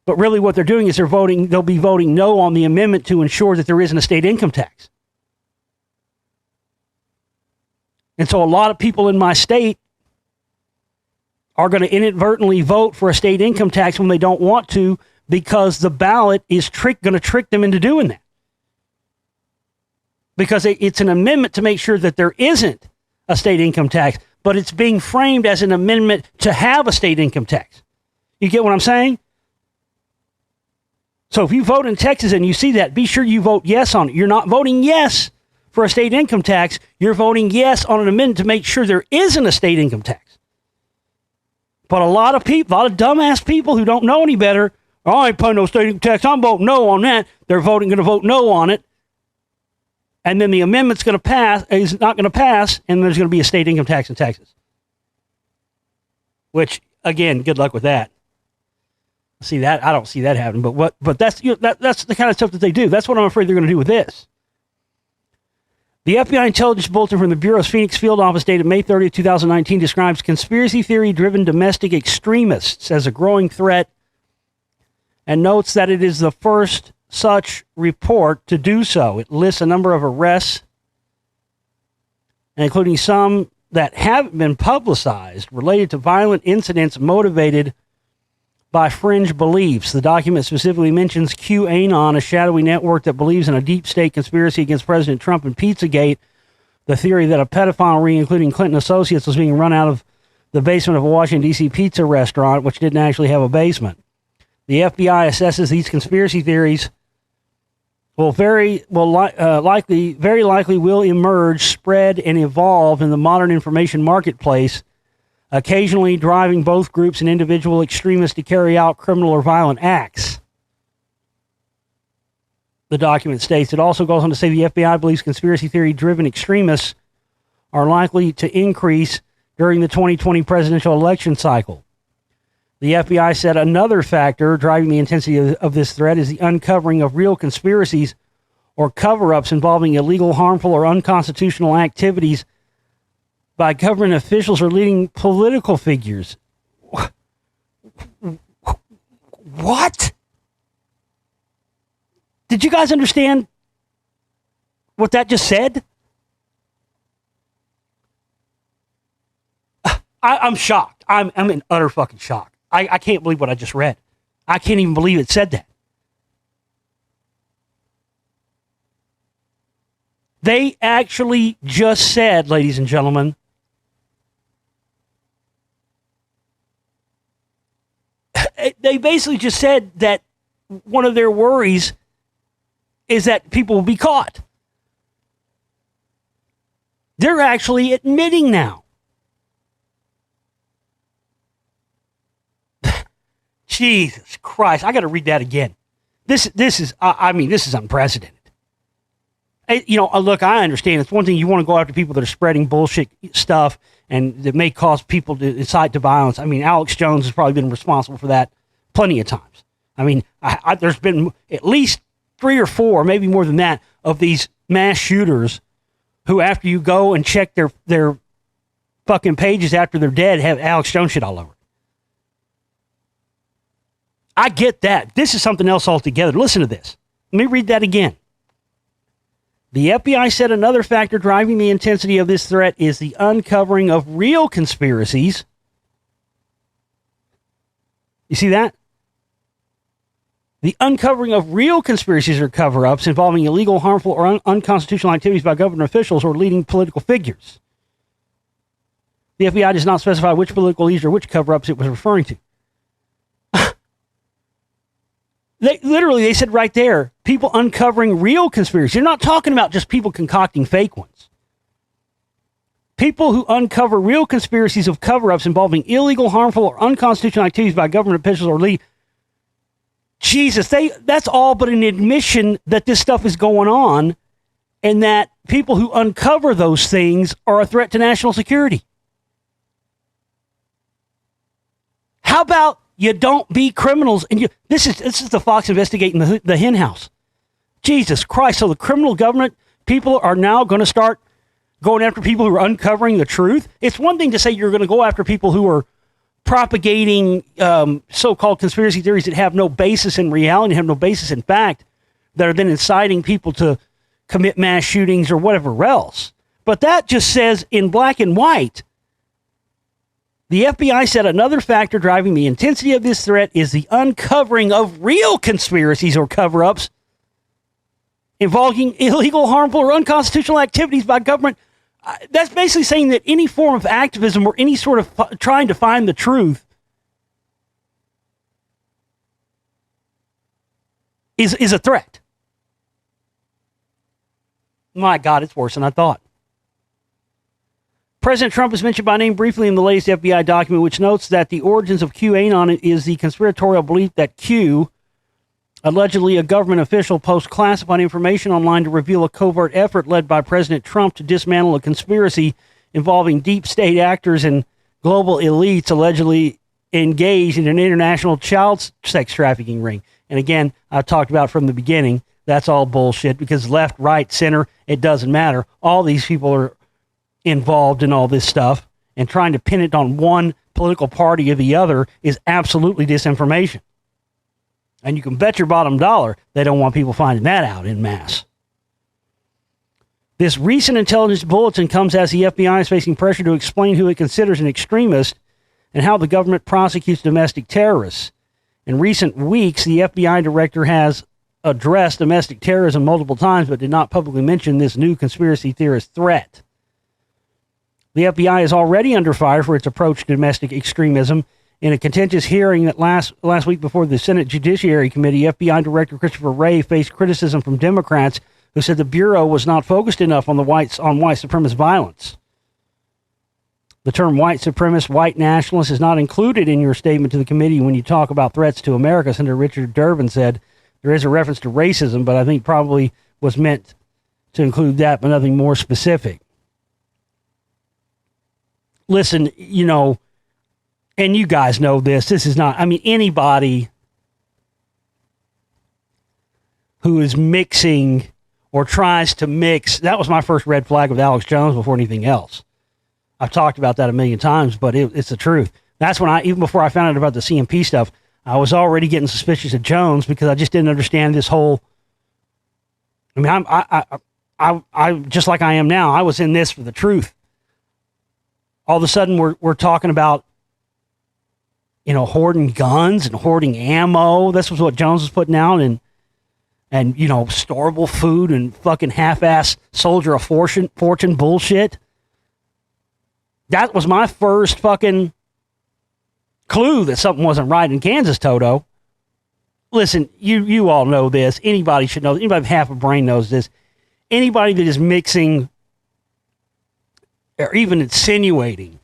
But really what they're doing is they'll be voting no on the amendment to ensure that there isn't a state income tax. And so a lot of people in my state are going to inadvertently vote for a state income tax when they don't want to, because the ballot is going to trick them into doing that. Because it's an amendment to make sure that there isn't a state income tax, but it's being framed as an amendment to have a state income tax. You get what I'm saying? So if you vote in Texas and you see that, be sure you vote yes on it. You're not voting yes for a state income tax. You're voting yes on an amendment to make sure there isn't a state income tax. But a lot of dumbass people who don't know any better, oh, I ain't paying no state income tax, I'm voting no on that. They're going to vote no on it. And then the amendment's going to pass, is not going to pass, and there's going to be a state income tax in Texas. Which, again, good luck with that. See that? I don't see that happening. But that's that's the kind of stuff that they do. That's what I'm afraid they're going to do with this. The FBI intelligence bulletin from the Bureau's Phoenix field office dated May 30th, 2019 describes conspiracy theory-driven domestic extremists as a growing threat and notes that it is the first such report to do so. It lists a number of arrests, including some that haven't been publicized, related to violent incidents motivated by fringe beliefs. The document specifically mentions QAnon, a shadowy network that believes in a deep state conspiracy against President Trump, and Pizzagate, the theory that a pedophile ring, including Clinton associates, was being run out of the basement of a Washington, D.C. pizza restaurant, which didn't actually have a basement. The FBI assesses these conspiracy theories very likely will emerge, spread, and evolve in the modern information marketplace, occasionally driving both groups and individual extremists to carry out criminal or violent acts. The document states. It also goes on to say the FBI believes conspiracy theory-driven extremists are likely to increase during the 2020 presidential election cycle. The FBI said another factor driving the intensity of this threat is the uncovering of real conspiracies or cover-ups involving illegal, harmful, or unconstitutional activities by government officials or leading political figures. What? Did you guys understand what that just said? I'm shocked. I'm in utter fucking shock. I can't believe what I just read. I can't even believe it said that. They actually just said, ladies and gentlemen, they basically just said that one of their worries is that people will be caught. They're actually admitting now. Jesus Christ, I got to read that again. This is unprecedented. Look, I understand. It's one thing you want to go after people that are spreading bullshit stuff and that may cause people to incite to violence. I mean, Alex Jones has probably been responsible for that plenty of times. I mean, there's been at least 3 or 4, maybe more than that, of these mass shooters who, after you go and check their fucking pages after they're dead, have Alex Jones shit all over. I get that. This is something else altogether. Listen to this. Let me read that again. The FBI said another factor driving the intensity of this threat is the uncovering of real conspiracies. You see that? The uncovering of real conspiracies or cover-ups involving illegal, harmful, or unconstitutional activities by government officials or leading political figures. The FBI does not specify which political leaders or which cover-ups it was referring to. They said right there, people uncovering real conspiracies. You're not talking about just people concocting fake ones. People who uncover real conspiracies of cover-ups involving illegal, harmful, or unconstitutional activities by government officials or lead. Jesus, that's all but an admission that this stuff is going on and that people who uncover those things are a threat to national security. How about you don't be criminals? And this is the Fox investigating the hen house. Jesus Christ. So the criminal government people are now going to start going after people who are uncovering the truth. It's one thing to say you're going to go after people who are propagating so-called conspiracy theories that have no basis in reality, have no basis in fact, that are then inciting people to commit mass shootings or whatever else. But that just says in black and white, the FBI said another factor driving the intensity of this threat is the uncovering of real conspiracies or cover-ups involving illegal, harmful, or unconstitutional activities by government. That's basically saying that any form of activism or any sort of trying to find the truth is a threat. My God, it's worse than I thought. President Trump is mentioned by name briefly in the latest FBI document, which notes that the origins of QAnon is the conspiratorial belief that Q, allegedly a government official, posts classified information online to reveal a covert effort led by President Trump to dismantle a conspiracy involving deep state actors and global elites allegedly engaged in an international child sex trafficking ring. And again, I've talked about from the beginning, that's all bullshit, because left, right, center, it doesn't matter. All these people are involved in all this stuff, and trying to pin it on one political party or the other is absolutely disinformation. And you can bet your bottom dollar they don't want people finding that out en masse. This recent intelligence bulletin comes as the FBI is facing pressure to explain who it considers an extremist and how the government prosecutes domestic terrorists. In recent weeks, the FBI director has addressed domestic terrorism multiple times but did not publicly mention this new conspiracy theorist threat. The FBI is already under fire for its approach to domestic extremism. In a contentious hearing that last week before the Senate Judiciary Committee, FBI Director Christopher Wray faced criticism from Democrats who said the Bureau was not focused enough on white supremacist violence. The term white supremacist, white nationalist is not included in your statement to the committee when you talk about threats to America. Senator Richard Durbin said there is a reference to racism, but I think probably was meant to include that, but nothing more specific. Listen, you know, and you guys know this is not, I mean, anybody who is mixing or tries to mix, that was my first red flag with Alex Jones before anything else. I've talked about that a million times, but it's the truth. That's when even before I found out about the CMP stuff, I was already getting suspicious of Jones because I just didn't understand this whole, I mean, I just like I am now, I was in this for the truth. All of a sudden, we're talking about, you know, hoarding guns and hoarding ammo. This was what Jones was putting out, and you know, storable food and fucking half-ass soldier of fortune bullshit. That was my first fucking clue that something wasn't right in Kansas, Toto. Listen, you all know this. Anybody should know. Anybody with half a brain knows this. Anybody that is mixing or even insinuating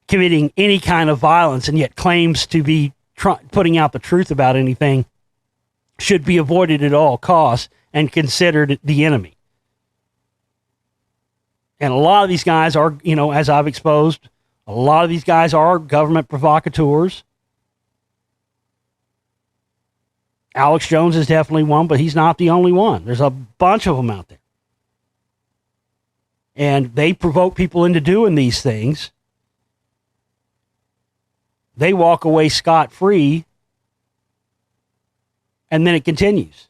committing any kind of violence and yet claims to be putting out the truth about anything should be avoided at all costs and considered the enemy. And a lot of these guys are, you know, as I've exposed, a lot of these guys are government provocateurs. Alex Jones is definitely one, but he's not the only one. There's a bunch of them out there. And they provoke people into doing these things. They walk away scot-free, and then it continues.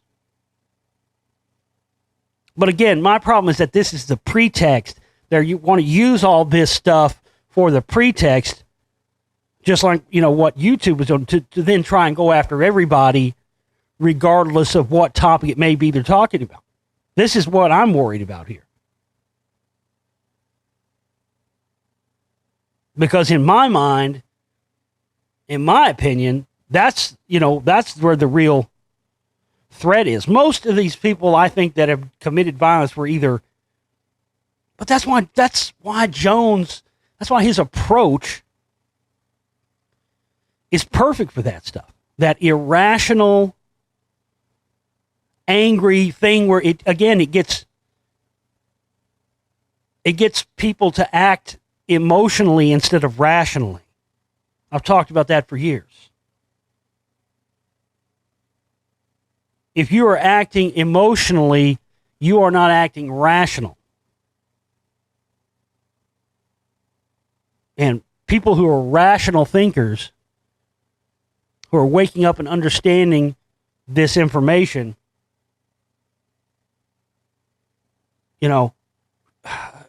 But again, my problem is that this is the pretext. There, you want to use all this stuff for the pretext, just like, you know, what YouTube was doing, to then try and go after everybody, regardless of what topic it may be they're talking about. This is what I'm worried about here. Because in my mind, in my opinion, that's where the real threat is. Most of these people, I think, that have committed violence were either, but that's why Jones, that's why his approach is perfect for that stuff. That irrational, angry thing where it gets people to act emotionally instead of rationally. I've talked about that for years. If you are acting emotionally, you are not acting rational. And people who are rational thinkers, who are waking up and understanding this information,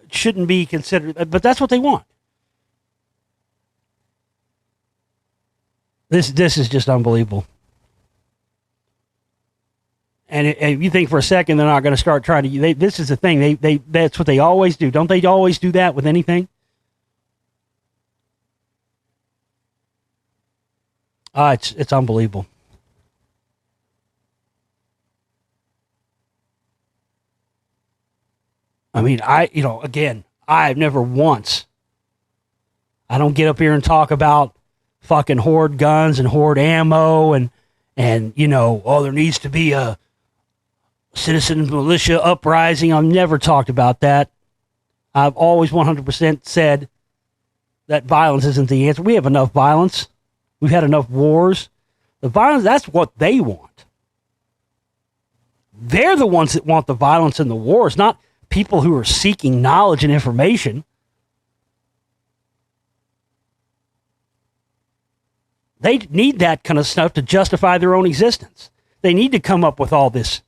shouldn't be considered, but that's what they want. This is just unbelievable. And if you think for a second they're not going to start trying to, this is the thing. That's what they always do. Don't they always do that with anything? It's unbelievable. I mean, again, I've never once, I don't get up here and talk about fucking horde guns and horde ammo and there needs to be a citizen militia uprising. I've never talked about that. I've always 100% said that violence isn't the answer. We have enough violence. We've had enough wars. The violence, that's what they want. They're the ones that want the violence and the wars, not people who are seeking knowledge and information. They need that kind of stuff to justify their own existence. They need to come up with all this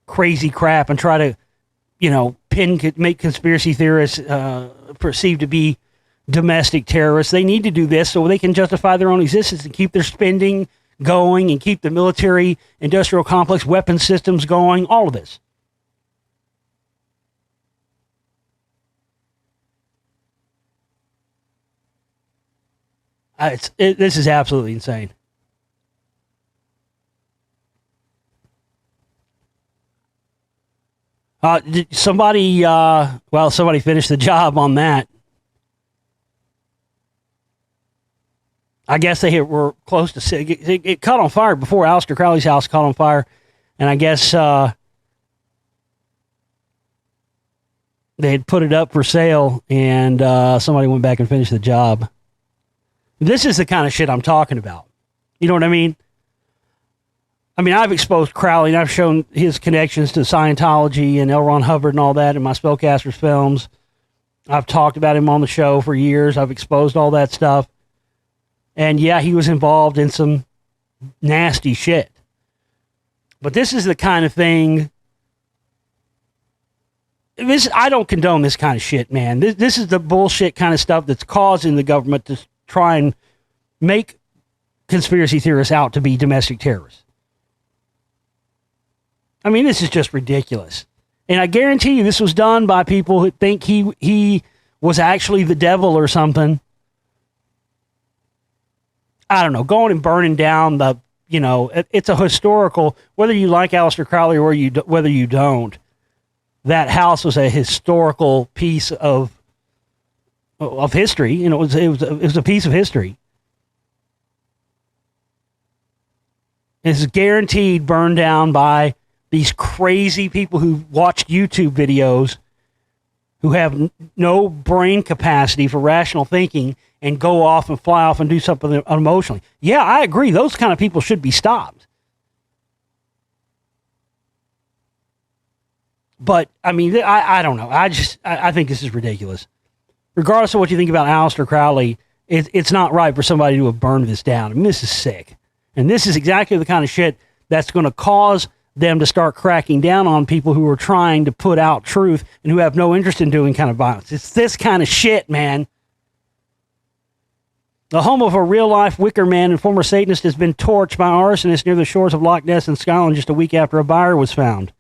crazy crap and try to, make conspiracy theorists perceived to be domestic terrorists. They need to do this so they can justify their own existence and keep their spending going and keep the military industrial complex weapon systems going, all of this. This is absolutely insane. Somebody finished the job on that. I guess they were close to it caught on fire before Aleister Crowley's house caught on fire, and I guess they had put it up for sale, and somebody went back and finished the job. This is the kind of shit I'm talking about. You know what I mean? I mean, I've exposed Crowley, and I've shown his connections to Scientology and L. Ron Hubbard and all that in my Spellcasters films. I've talked about him on the show for years. I've exposed all that stuff. And yeah, he was involved in some nasty shit. But this is the kind of thing. I don't condone this kind of shit, man. This is the bullshit kind of stuff that's causing the government to try and make conspiracy theorists out to be domestic terrorists. I mean, this is just ridiculous. And I guarantee you this was done by people who think he was actually the devil or something. I don't know, going and burning down it's a historical, whether you like Aleister Crowley or whether you don't, that house was a historical piece of history. It was a piece of history. It's guaranteed burned down by these crazy people who watched YouTube videos, who have no brain capacity for rational thinking and go off and fly off and do something emotionally. Yeah, I agree. Those kind of people should be stopped. But, I mean, I don't know. I think this is ridiculous. Regardless of what you think about Aleister Crowley, it's not right for somebody to have burned this down. I mean, this is sick. And this is exactly the kind of shit that's going to cause them to start cracking down on people who are trying to put out truth and who have no interest in doing kind of violence. It's this kind of shit, man. The home of a real-life Wicker Man and former Satanist has been torched by arsonists near the shores of Loch Ness in Scotland just a week after a buyer was found.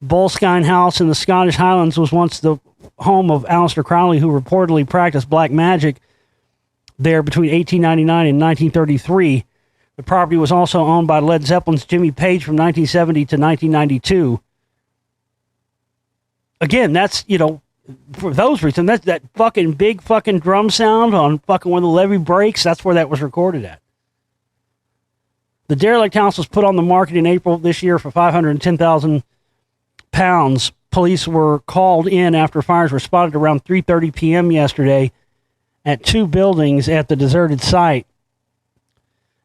Boleskine House in the Scottish Highlands was once the home of Aleister Crowley, who reportedly practiced black magic there between 1899 and 1933. The property was also owned by Led Zeppelin's Jimmy Page from 1970 to 1992. Again, that's, for those reasons, that's that fucking big fucking drum sound on fucking when the levee breaks. That's where that was recorded at. The derelict house was put on the market in April of this year for £510,000. Police were called in after fires were spotted around 3:30 p.m. yesterday at two buildings at the deserted site,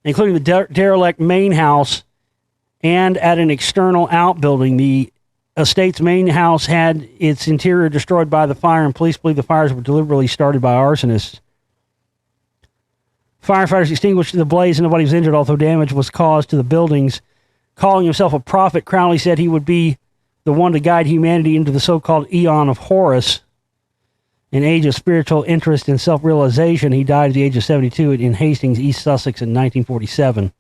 including the derelict main house and at an external outbuilding. The state's main house had its interior destroyed by the fire, and police believe the fires were deliberately started by arsonists. Firefighters extinguished the blaze and nobody was injured, although damage was caused to the buildings. Calling himself a prophet, Crowley said he would be the one to guide humanity into the so-called Eon of Horus, an age of spiritual interest and self-realization. He died at the age of 72 in Hastings, East Sussex in 1947.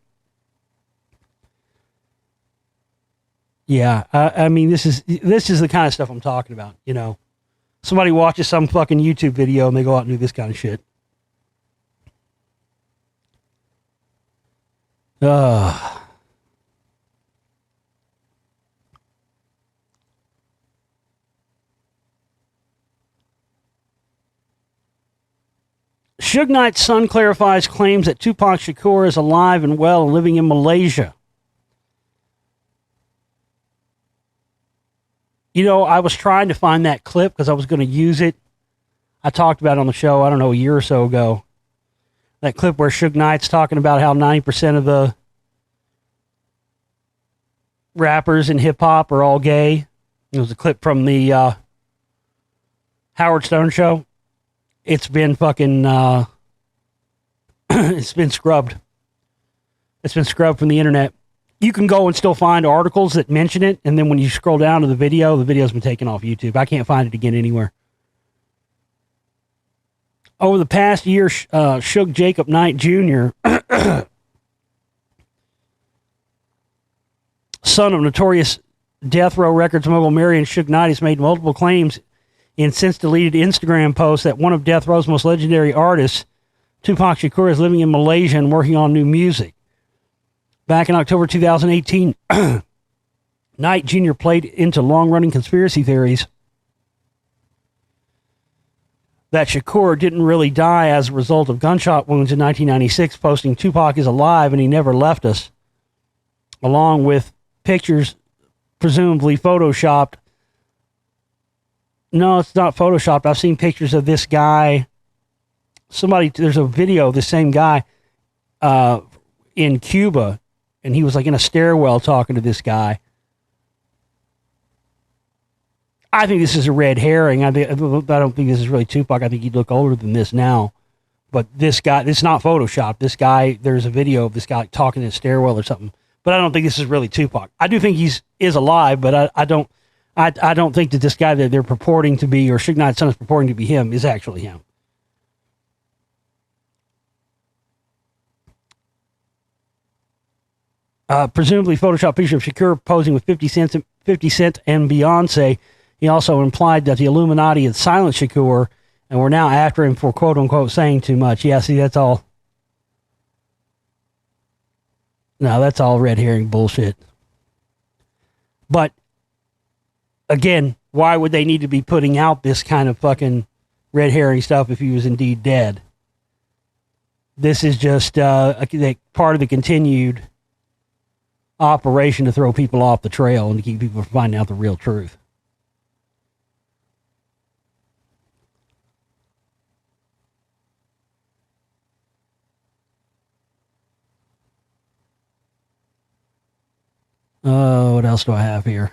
Yeah, I mean, this is the kind of stuff I'm talking about, you know. Somebody watches some fucking YouTube video and they go out and do this kind of shit. Suge Knight's son clarifies claims that Tupac Shakur is alive and well and living in Malaysia. You know, I was trying to find that clip because I was going to use it. I talked about it on the show, I don't know, a year or so ago. That clip where Suge Knight's talking about how 90% of the rappers in hip-hop are all gay. It was a clip from the Howard Stern show. It's been fucking... it's been scrubbed. It's been scrubbed from the internet. You can go and still find articles that mention it, and then when you scroll down to the video's been taken off YouTube. I can't find it again anywhere. Over the past year, Suge Jacob Knight Jr., son of notorious Death Row Records mogul Marion Suge Knight, has made multiple claims in since-deleted Instagram posts that one of Death Row's most legendary artists, Tupac Shakur, is living in Malaysia and working on new music. Back in October 2018, Knight Jr. played into long-running conspiracy theories that Shakur didn't really die as a result of gunshot wounds in 1996, posting Tupac is alive and he never left us, along with pictures presumably photoshopped. No, it's not photoshopped. I've seen pictures of this guy. There's a video of the same guy in Cuba, and he was like in a stairwell talking to this guy. I think this is a red herring. I don't think this is really Tupac. I think he'd look older than this now. But this guy, it's not photoshopped. This guy, there's a video of this guy like, talking in a stairwell or something. But I don't think this is really Tupac. I do think is alive, but I don't think that this guy that they're purporting to be, or Suge Knight's son is purporting to be him, is actually him. Presumably photoshopped picture of Shakur posing with 50 Cent and Beyonce. He also implied that the Illuminati had silenced Shakur and were now after him for quote-unquote saying too much. Yeah, see, that's all. No, that's all red herring bullshit. But, again, why would they need to be putting out this kind of fucking red herring stuff if he was indeed dead? This is just part of the continued operation to throw people off the trail and to keep people from finding out the real truth. What else do I have here?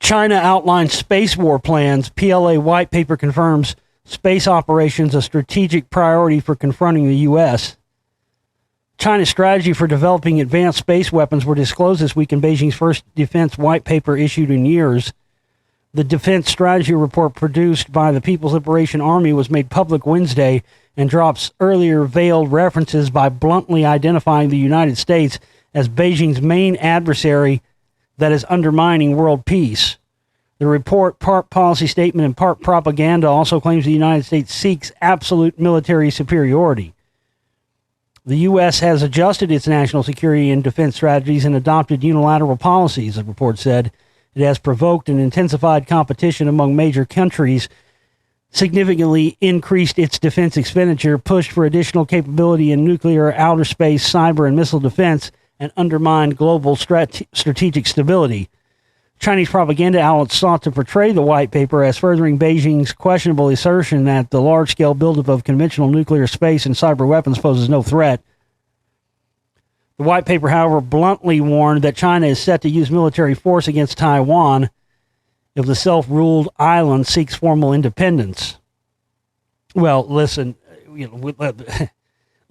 China outlines space war plans. PLA white paper confirms space operations a strategic priority for confronting the U.S. China's strategy for developing advanced space weapons were disclosed this week in Beijing's first defense white paper issued in years. The defense strategy report produced by the People's Liberation Army was made public Wednesday and drops earlier veiled references by bluntly identifying the United States as Beijing's main adversary that is undermining world peace. The report, part policy statement and part propaganda, also claims the United States seeks absolute military superiority. The U.S. has adjusted its national security and defense strategies and adopted unilateral policies, the report said. It has provoked and intensified competition among major countries, significantly increased its defense expenditure, pushed for additional capability in nuclear, outer space, cyber, and missile defense, and undermined global strategic stability. Chinese propaganda outlets sought to portray the white paper as furthering Beijing's questionable assertion that the large-scale buildup of conventional nuclear, space, and cyber weapons poses no threat. The white paper, however, bluntly warned that China is set to use military force against Taiwan if the self-ruled island seeks formal independence. Well, listen, the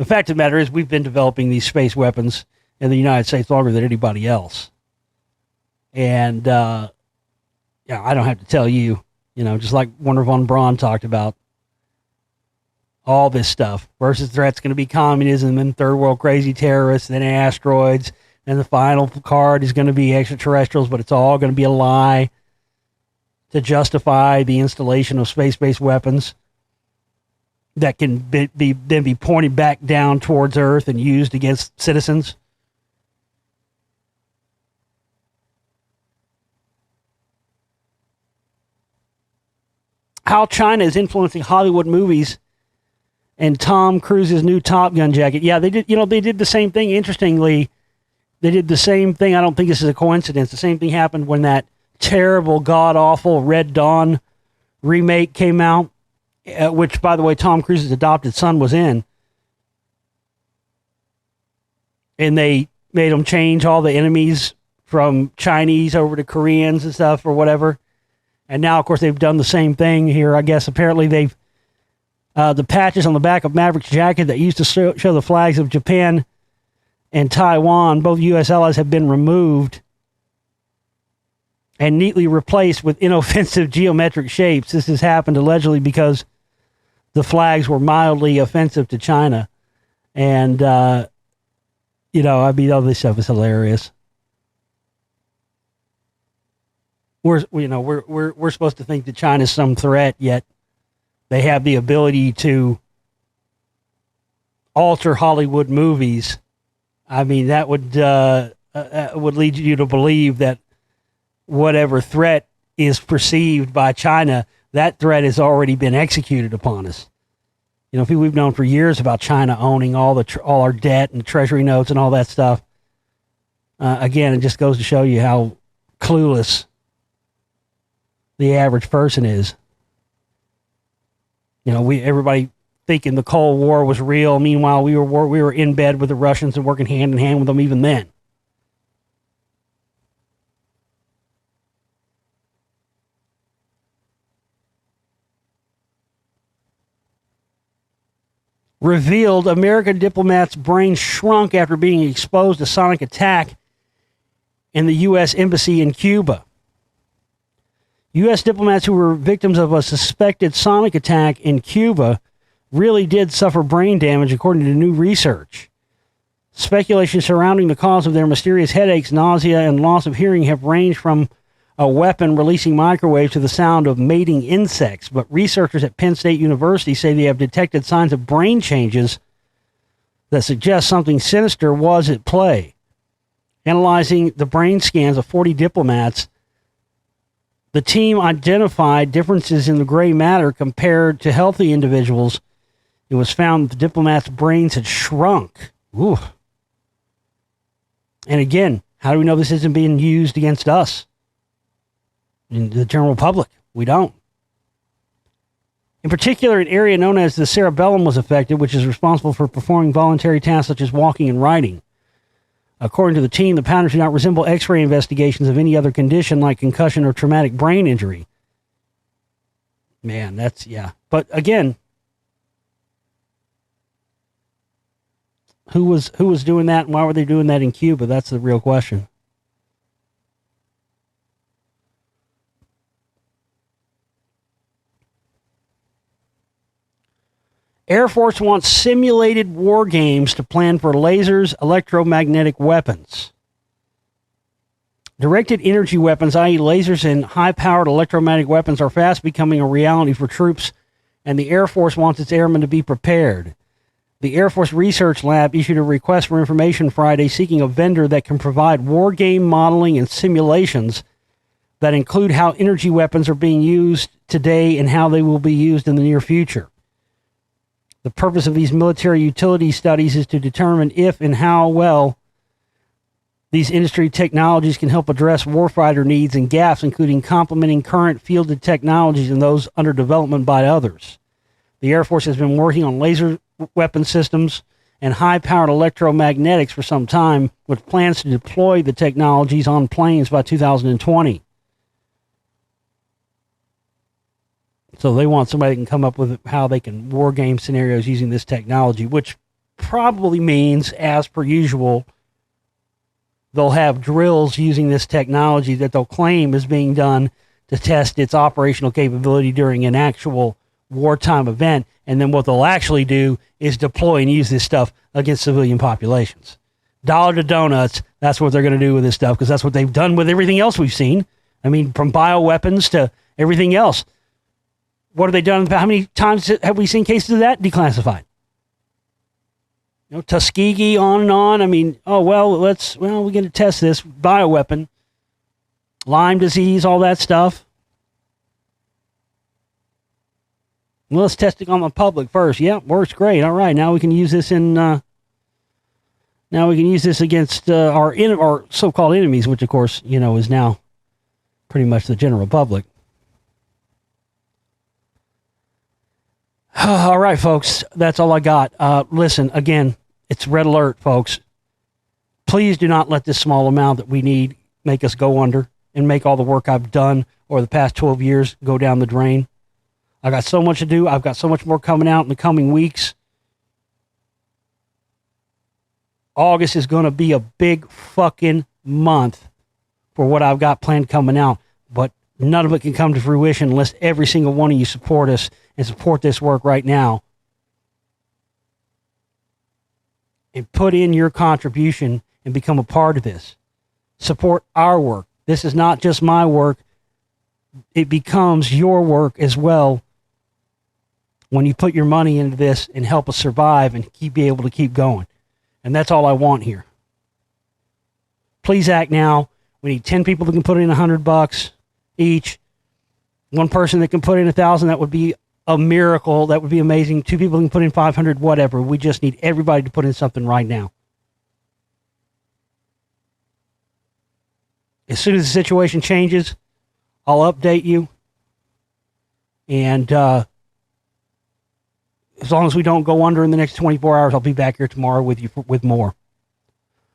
fact of the matter is we've been developing these space weapons in the United States longer than anybody else. And, I don't have to tell you, just like Wernher von Braun talked about, all this stuff. Versus threat's going to be communism and third world crazy terrorists, then asteroids, and the final card is going to be extraterrestrials, but it's all going to be a lie to justify the installation of space-based weapons that can then be pointed back down towards Earth and used against citizens. How China is influencing Hollywood movies and Tom Cruise's new Top Gun jacket. Yeah, they did the same thing. Interestingly, they did the same thing. I don't think this is a coincidence. The same thing happened when that terrible, god-awful Red Dawn remake came out, which, by the way, Tom Cruise's adopted son was in. And they made him change all the enemies from Chinese over to Koreans and stuff or whatever. And now, of course, they've done the same thing here. I guess apparently they've the patches on the back of Maverick's jacket that used to show the flags of Japan and Taiwan, both U.S. allies, have been removed and neatly replaced with inoffensive geometric shapes. This has happened allegedly because the flags were mildly offensive to China. And, all this stuff is hilarious. We're supposed to think that China's some threat, yet they have the ability to alter Hollywood movies. I mean, that would lead you to believe that whatever threat is perceived by China, that threat has already been executed upon us. We've known for years about China owning all our debt and treasury notes and all that stuff. Again, it just goes to show you how clueless the average person is. Everybody thinking the Cold War was real. Meanwhile, we were in bed with the Russians and working hand in hand with them even then. Revealed American diplomat's brain shrunk after being exposed to sonic attack in the U.S. Embassy in Cuba. U.S. diplomats who were victims of a suspected sonic attack in Cuba really did suffer brain damage, according to new research. Speculation surrounding the cause of their mysterious headaches, nausea, and loss of hearing have ranged from a weapon releasing microwaves to the sound of mating insects, but researchers at Penn State University say they have detected signs of brain changes that suggest something sinister was at play. Analyzing the brain scans of 40 diplomats, the team identified differences in the gray matter compared to healthy individuals. It was found that the diplomats' brains had shrunk. Ooh. And again, how do we know this isn't being used against us? In the general public, we don't. In particular, an area known as the cerebellum was affected, which is responsible for performing voluntary tasks such as walking and writing. According to the team, the patterns do not resemble X-ray investigations of any other condition like concussion or traumatic brain injury. Man, yeah. But again, who was doing that, and why were they doing that in Cuba? That's the real question. Air Force wants simulated war games to plan for lasers, electromagnetic weapons. Directed energy weapons, i.e. lasers and high-powered electromagnetic weapons, are fast becoming a reality for troops, and the Air Force wants its airmen to be prepared. The Air Force Research Lab issued a request for information Friday seeking a vendor that can provide war game modeling and simulations that include how energy weapons are being used today and how they will be used in the near future. The purpose of these military utility studies is to determine if and how well These industry technologies can help address warfighter needs and gaps, including complementing current fielded technologies and those under development by others. The Air Force has been working on laser weapon systems and high-powered electromagnetics for some time, with plans to deploy the technologies on planes by 2020. So they want somebody that can come up with how they can war game scenarios using this technology, which probably means, as per usual, they'll have drills using this technology that they'll claim is being done to test its operational capability during an actual wartime event. And then what they'll actually do is deploy and use this stuff against civilian populations. Dollar to donuts, that's what they're going to do with this stuff, because that's what they've done with everything else we've seen. I mean, from bioweapons to everything else. What have they done? How many times have we seen cases of that declassified? You know, Tuskegee, on and on. I mean, we're going to test this bioweapon. Lyme disease, all that stuff. Well, let's test it on the public first. Yeah, works great. All right, now we can use this against our so-called enemies, which of course, is now pretty much the general public. All right, folks, that's all I got. Listen, again, it's red alert, folks. Please do not let this small amount that we need make us go under and make all the work I've done over the past 12 years go down the drain. I got so much to do. I've got so much more coming out in the coming weeks. August is going to be a big fucking month for what I've got planned coming out, but none of it can come to fruition unless every single one of you support us and support this work right now. And put in your contribution and become a part of this. Support our work. This is not just my work. It becomes your work as well when you put your money into this and help us survive and be able to keep going. And that's all I want here. Please act now. We need 10 people that can put in $100 each. One person that can put in 1,000, that would be a miracle. That would be amazing. 2 people can put in 500, whatever. We just need everybody to put in something right now. As soon as the situation changes, I'll update you. And as long as we don't go under in the next 24 hours, I'll be back here tomorrow with you with more.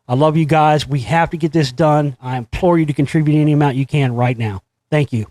I love you guys. We have to get this done. I implore you to contribute any amount you can right now. Thank you.